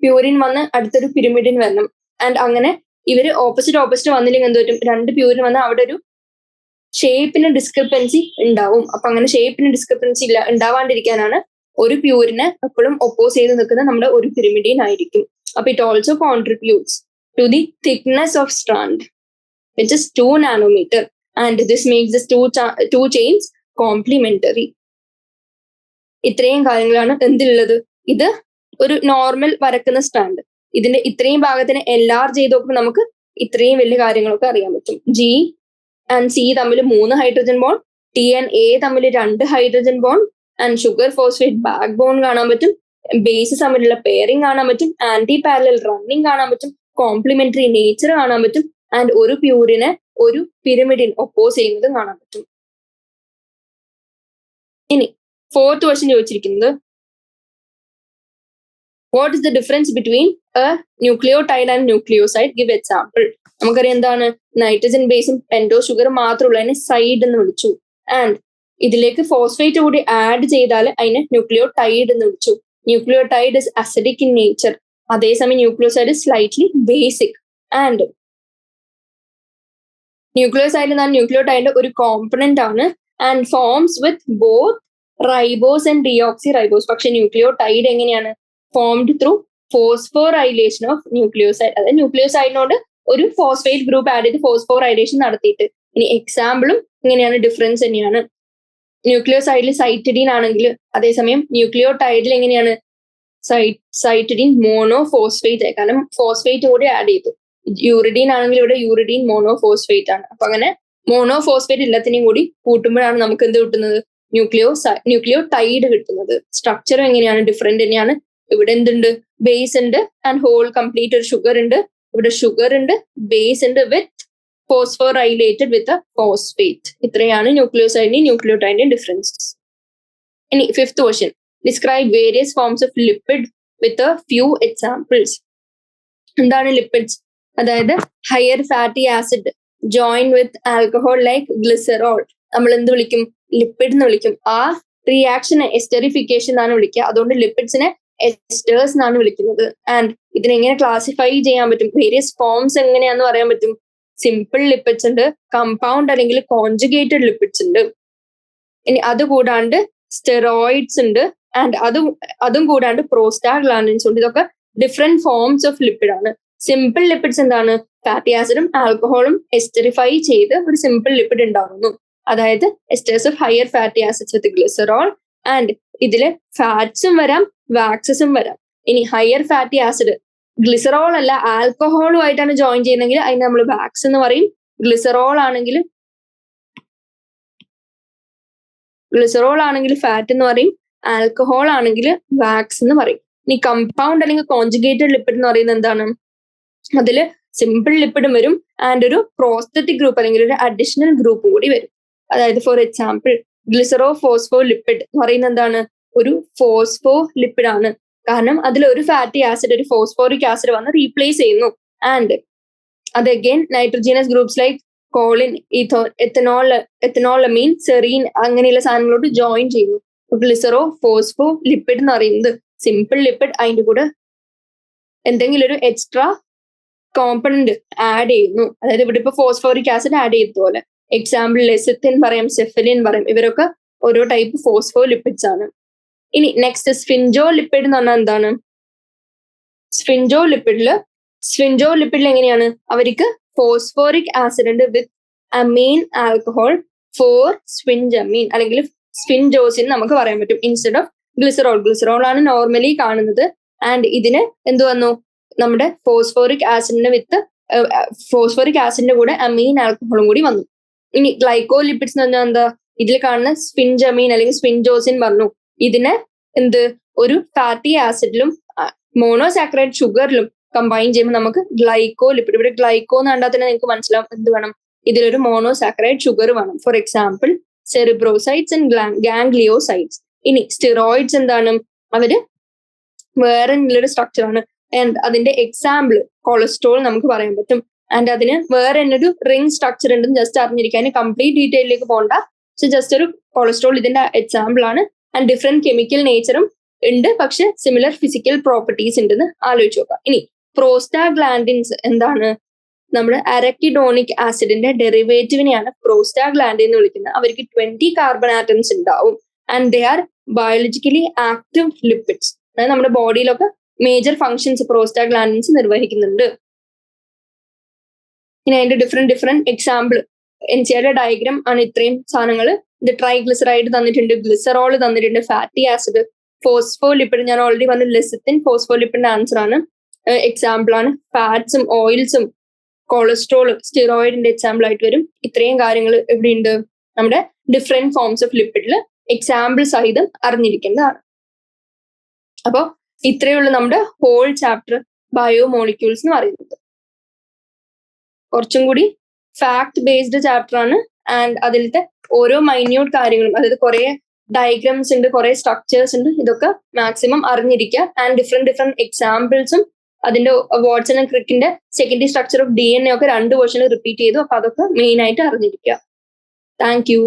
പ്യൂരിൻ വന്ന് അടുത്തൊരു പിരമിഡിൻ വരണം. ആൻഡ് അങ്ങനെ ഇവര് ഓപ്പോസിറ്റ് വന്നില്ലെങ്കിൽ എന്ത് പറ്റും? 2 പ്യൂരിൻ വന്ന് അവിടെ ഒരു ഷേപ്പിന് ഡിസ്ക്രിപ്പൻസി ഉണ്ടാവും. അപ്പൊ അങ്ങനെ ഷേപ്പിന് ഡിസ്ക്രിപ്പൻസി ഉണ്ടാവാണ്ടിരിക്കാനാണ് ഒരു പ്യൂരിനെ എപ്പോഴും ഒപ്പോസ് ചെയ്ത് നിൽക്കുന്ന നമ്മുടെ ഒരു പിരമിഡിൻ ആയിരിക്കും. അപ്പൊ it also contributes to the thickness of strand which is 2 nanometre. And this makes this two chains complementary. ഇത്രയും കാര്യങ്ങളാണ് എന്തുള്ളത്? ഇത് ഒരു നോർമൽ വരക്കുന്ന സ്ട്രാൻഡ്. ഇതിന്റെ ഇത്രയും ഭാഗത്തിന് LR ചെയ്ത് നോക്കുമ്പോൾ നമുക്ക് ഇത്രയും വലിയ കാര്യങ്ങളൊക്കെ അറിയാൻ പറ്റും. G and C തമ്മിൽ 3 hydrogen bond, T and A തമ്മിൽ 2 hydrogen bond, and sugar phosphate backbone കാണാൻ പറ്റും. ബേസസ് തമ്മിലുള്ള പെയറിംഗ് കാണാൻ പറ്റും. ആന്റി പാരലൽ റണ്ണിങ് കാണാൻ പറ്റും. കോംപ്ലിമെന്ററി നേച്ചർ കാണാൻ പറ്റും. ആൻഡ് ഒരു പ്യൂരിനെ ഒരു പിരമിഡിൻ ഒപ്പോസ് ചെയ്യുന്നത് കാണാൻ പറ്റും. ഇനി 4th ക്വസ്റ്റ്യൻ ചോദിച്ചിരിക്കുന്നത്, what is the difference between A nucleotide and nucleoside? Give example. നമുക്കറിയാം എന്താണ്, നൈട്രജൻ ബേസും പെൻഡോ ഷുഗർ മാത്രമുള്ള അതിനെ സൈഡ് എന്ന് വിളിച്ചു. ആൻഡ് ഇതിലേക്ക് ഫോസ്ഫേറ്റ് കൂടി ആഡ് ചെയ്താൽ അതിനെ ന്യൂക്ലിയോടൈഡ് എന്ന് വിളിച്ചു. Nucleotide is acidic in nature. അതേസമയം nucleoside is slightly basic. And nucleoside എന്നാണ് ന്യൂക്ലിയോടൈഡിന്റെ ഒരു കോമ്പണന്റ് ആണ് and forms with both ribose and deoxyribose. പക്ഷെ ന്യൂക്ലിയോടൈഡ് എങ്ങനെയാണ് formed through phosphorylation of nucleoside. അതായത് ന്യൂക്ലിയോസൈഡിനോട് ഒരു ഫോസ്ഫേറ്റ് ഗ്രൂപ്പ് ആഡ് ചെയ്ത് ഫോസ്ഫോറൈലേഷൻ നടത്തിയിട്ട്. ഇനി എക്സാമ്പിളും ഇങ്ങനെയാണ്, ഡിഫറൻസ് തന്നെയാണ്. ന്യൂക്ലിയോസൈഡിൽ സൈറ്റിഡീൻ ആണെങ്കിൽ അതേസമയം ന്യൂക്ലിയോടൈഡിൽ എങ്ങനെയാണ് സൈറ്റിഡീൻ മോണോഫോസ്ഫേറ്റ് ആയി, കാരണം ഫോസ്ഫേറ്റ് കൂടി ആഡ് ചെയ്തു. യൂറിഡീൻ ആണെങ്കിൽ ഇവിടെ യൂറിഡീൻ മോണോഫോസ്ഫേറ്റ് ആണ്. അപ്പൊ അങ്ങനെ മോണോഫോസ്ഫേറ്റ് എല്ലാത്തിനെയും കൂടി കൂട്ടുമ്പോഴാണ് നമുക്ക് എന്ത് കിട്ടുന്നത്, ന്യൂക്ലിയോടൈഡ് കിട്ടുന്നത്. സ്ട്രക്ചർ എങ്ങനെയാണ്, ഡിഫറെന്റ് തന്നെയാണ്. ഇവിടെ എന്തുണ്ട്, ബേസ് ഉണ്ട് ആൻഡ് ഹോൾ കംപ്ലീറ്റ് ഒരു ഷുഗർ ഉണ്ട്. ഇവിടെ ഷുഗർ ഉണ്ട്, ബേസ് ഉണ്ട് വിത്ത് ഫോസ്ഫോറൈലേറ്റഡ് വിത്ത് എ ഫോസ്ഫേറ്റ്. ഇത്രയാണ് ന്യൂക്ലിയോസൈഡിന്റെയും ന്യൂക്ലിയോടൈഡിന്റെയും ഡിഫറൻസസ്. ഇനി fifth question, describe various forms of lipid with a few examples. എന്താണ് ലിപ്പിഡ്സ്? അതായത് higher fatty acid join with alcohol like glycerol നമ്മൾ എന്ത് വിളിക്കും, ലിപ്പിഡ് എന്ന് വിളിക്കും. ആ റിയാക്ഷനെ എസ്റ്ററിഫിക്കേഷൻ എന്നാണ് വിളിക്കുക. അതുകൊണ്ട് ലിപ്പിഡ്സിനെ എസ്റ്റേഴ്സ് എന്നാണ് വിളിക്കുന്നത്. ആൻഡ് ഇതിനെങ്ങനെ ക്ലാസിഫൈ ചെയ്യാൻ പറ്റും, വേരിയസ് ഫോംസ് എങ്ങനെയാന്ന് പറയാൻ പറ്റും. സിമ്പിൾ ലിപ്പിഡ്സ് ഉണ്ട്, കമ്പൗണ്ട് അല്ലെങ്കിൽ കോൺജുഗേറ്റഡ് ലിപ്പിഡ്സ് ഉണ്ട്. ഇനി അതുകൂടാണ്ട് സ്റ്റെറോയിഡ്സ് ഉണ്ട് ആൻഡ് അതും കൂടാണ്ട് പ്രോസ്റ്റാഗ്ലാൻഡിൻസ് ഉണ്ട്. ഇതൊക്കെ ഡിഫറെന്റ് ഫോംസ് ഓഫ് ലിപ്പിഡ് ആണ്. സിമ്പിൾ ലിപ്പിഡ്സ് എന്താണ്, ഫാറ്റി ആസിഡും ആൽക്കഹോളും എസ്റ്ററിഫൈ ചെയ്ത് ഒരു സിമ്പിൾ ലിപ്പിഡ് ഉണ്ടാകുന്നു. അതായത് എസ്റ്റേഴ്സ് of higher fatty acids with glycerol. And ഇതില് ഫാറ്റ്സും വരാം വാക്സസും വരാം. ഇനി ഹയർ ഫാറ്റി ആസിഡ് ഗ്ലിസറോൾ അല്ല ആൽക്കഹോളും ആയിട്ടാണ് ജോയിൻ ചെയ്യുന്നതെങ്കിൽ അതിന് നമ്മൾ വാക്സ് എന്ന് പറയും. ഗ്ലിസറോൾ ആണെങ്കിൽ ഫാറ്റ് എന്ന് പറയും, ആൽക്കഹോൾ ആണെങ്കിൽ വാക്സ് എന്ന് പറയും. ഇനി കമ്പൗണ്ട് അല്ലെങ്കിൽ കോൺജുഗേറ്റഡ് ലിപ്പിഡ് എന്ന് പറയുന്നത് എന്താണ്, അതില് സിമ്പിൾ ലിപ്പിഡും വരും ആൻഡ് ഒരു പ്രോസ്തറ്റിക് ഗ്രൂപ്പ് അല്ലെങ്കിൽ ഒരു അഡീഷണൽ ഗ്രൂപ്പ് കൂടി വരും. അതായത് for example glycero phospho lipid എന്ന് പറയുന്നത് എന്താണ്, ഒരു ഫോസ്ഫോ ലിപ്പിഡ് ആണ്. കാരണം അതിൽ ഒരു ഫാറ്റി ആസിഡ് ഒരു ഫോസ്ഫോറിക് ആസിഡ് വന്ന് റീപ്ലേസ് ചെയ്യുന്നു. ആൻഡ് അത് again nitrogenous groups like choline, ethanolamine, serine അങ്ങനെയുള്ള സാധനങ്ങളോട് ജോയിൻ ചെയ്യുന്നു. ഗ്ലിസറോ ഫോസ്ഫോ ലിപ്പിഡ് എന്ന് പറയുന്നത് സിമ്പിൾ ലിപ്പിഡ്, അതിന്റെ കൂടെ എന്തെങ്കിലും ഒരു എക്സ്ട്രാ കോമ്പണന്റ് ആഡ് ചെയ്യുന്നു. അതായത് ഇവിടെ ഇപ്പൊ ഫോസ്ഫോറിക് ആസിഡ് ആഡ് ചെയ്തതുപോലെ. എക്സാമ്പിൾ ലെസിത്തിൻ പറയാം, സെഫലിൻ പറയാം. ഇവരൊക്കെ ഓരോ ടൈപ്പ് ഫോസ്ഫോ ലിപ്പിഡ്സ് ആണ്. ഇനി നെക്സ്റ്റ് സ്ഫിൻജോ ലിപ്പിഡ് എന്ന് പറഞ്ഞാൽ എന്താണ്, സ്ഫിൻജോ ലിപ്പിഡിൽ എങ്ങനെയാണ്, അവർക്ക് ഫോസ്ഫോറിക് ആസിഡ് ഉണ്ട് വിത്ത് അമീൻ ആൽക്കഹോൾ ഫോർ സ്ഫിൻജമീൻ അല്ലെങ്കിൽ സ്ഫിൻജോസിൻ നമുക്ക് പറയാൻ പറ്റും ഇൻസ്റ്റെഡ് ഓഫ് ഗ്ലിസറോൾ ആണ് നോർമലി കാണുന്നത്. ആൻഡ് ഇതിന് എന്ത് വന്നു, നമ്മുടെ ഫോസ്ഫോറിക് ആസിഡിന്റെ കൂടെ അമീൻ ആൽക്കഹോളും കൂടി വന്നു. ഇനി ഗ്ലൈക്കോ ലിപ്പിഡ്സ് എന്ന് പറഞ്ഞാൽ എന്താ, ഇതിൽ കാണുന്ന സ്ഫിൻജമീൻ അല്ലെങ്കിൽ സ്ഫിൻജോസിൻ പറഞ്ഞു. ഇതിനെ ഒരു ഫാറ്റി ആസിഡിലും മോണോസാക്കറൈഡ് ഷുഗറിലും കമ്പൈൻ ചെയ്യുമ്പോൾ നമുക്ക് ഗ്ലൈക്കോ ലിപ്പിഡ്. ഇവിടെ ഗ്ലൈക്കോ എന്ന് കണ്ടാൽ തന്നെ നിങ്ങൾക്ക് മനസ്സിലാവും എന്ത് വേണം, ഇതിലൊരു മോണോസാക്കറൈഡ് ഷുഗർ വേണം. For example cerebrosides and gangliosides. ഇനി സ്റ്റിറോയിഡ്സ് എന്താണ്, അവര് വേറെ ഒരു സ്ട്രക്ചർ ആണ്. ആൻഡ് അതിന്റെ എക്സാമ്പിൾ കൊളസ്ട്രോൾ നമുക്ക് പറയാൻ പറ്റും. ആൻഡ് അതിന് വേറെ തന്നെ ഒരു റിംഗ് സ്ട്രക്ചർ ഉണ്ടെന്ന് ജസ്റ്റ് അറിഞ്ഞിരിക്കാൻ, കംപ്ലീറ്റ് ഡീറ്റെയിലേക്ക് പോകണ്ട. പക്ഷെ ജസ്റ്റ് ഒരു കൊളസ്ട്രോൾ ഇതിന്റെ എക്സാമ്പിൾ ആണ്. ആൻഡ് ഡിഫറെന്റ് കെമിക്കൽ നേച്ചറും ഉണ്ട്, പക്ഷെ സിമിലർ ഫിസിക്കൽ പ്രോപ്പർട്ടീസ് ഉണ്ടെന്ന് ആലോചിച്ച് നോക്കാം. ഇനി പ്രോസ്റ്റാഗ്ലാൻഡിൻസ് എന്താണ്, നമ്മുടെ അരക്കിഡോണിക് ആസിഡിന്റെ ഡെറിവേറ്റീവിനെയാണ് പ്രോസ്റ്റാഗ്ലാൻഡിൻ എന്ന് വിളിക്കുന്നത്. അവർക്ക് 20 കാർബൺ ആറ്റംസ് ഉണ്ടാവും. And they R biologically active lipids. അതായത് നമ്മുടെ ബോഡിയിലൊക്കെ മേജർ ഫങ്ഷൻസ് പ്രോസ്റ്റാഗ്ലാൻഡിൻസ് നിർവഹിക്കുന്നുണ്ട്. ഇനി അതിന്റെ ഡിഫറെന്റ് എക്സാമ്പിൾ എൻസിആർടി ഡയഗ്രാം ആണ് ഇത്രയും സാധനങ്ങൾ. ഇത് ട്രൈഗ്ലിസറൈഡ് തന്നിട്ടുണ്ട്, ഗ്ലിസറോൾ തന്നിട്ടുണ്ട്, ഫാറ്റി ആസിഡ്, ഫോസ്ഫോ ലിപ്പിഡ് ഞാൻ ഓൾറെഡി പറഞ്ഞു, ലെസിത്തിൻ ഫോസ്ഫോ ലിപ്പിഡിന്റെ ആൻസർ ആണ്, എക്സാമ്പിൾ ആണ്. ഫാറ്റ്സും ഓയിൽസും കൊളസ്ട്രോൾ സ്റ്റിറോയിഡിന്റെ എക്സാമ്പിൾ ആയിട്ട് വരും. ഇത്രയും കാര്യങ്ങൾ എവിടെയുണ്ട്, നമ്മുടെ ഡിഫറെന്റ് ഫോംസ് ഓഫ് ലിപ്പിഡിൽ എക്സാമ്പിൾ സഹിതം അറിഞ്ഞിരിക്കേണ്ടതാണ്. അപ്പൊ ഇത്രയുള്ള നമ്മുടെ ഹോൾ ചാപ്റ്റർ ബയോമോളിക്യൂൾസ് എന്ന് പറയുന്നത്. കുറച്ചും കൂടി ഫാക്ട് ബേസ്ഡ് ചാപ്റ്റർ ആണ്. ആൻഡ് അതിലത്തെ ഓരോ മൈന്യൂട്ട് കാര്യങ്ങളും, അതായത് കുറെ ഡയഗ്രാംസ് ഉണ്ട്, കുറെ സ്ട്രക്ചേഴ്സ് ഉണ്ട്. ഇതൊക്കെ മാക്സിമം അറിഞ്ഞിരിക്കുക. ആൻഡ് ഡിഫറെന്റ് എക്സാമ്പിൾസും അതിന്റെ വാട്സൺ ആൻഡ് ക്രിക്കിന്റെ സെക്കൻഡറി സ്ട്രക്ചർ ഓഫ് DNA ഒക്കെ 2 വേർഷനിൽ റിപ്പീറ്റ് ചെയ്തു. അപ്പൊ അതൊക്കെ മെയിൻ ആയിട്ട് അറിഞ്ഞിരിക്കുക. Thank you.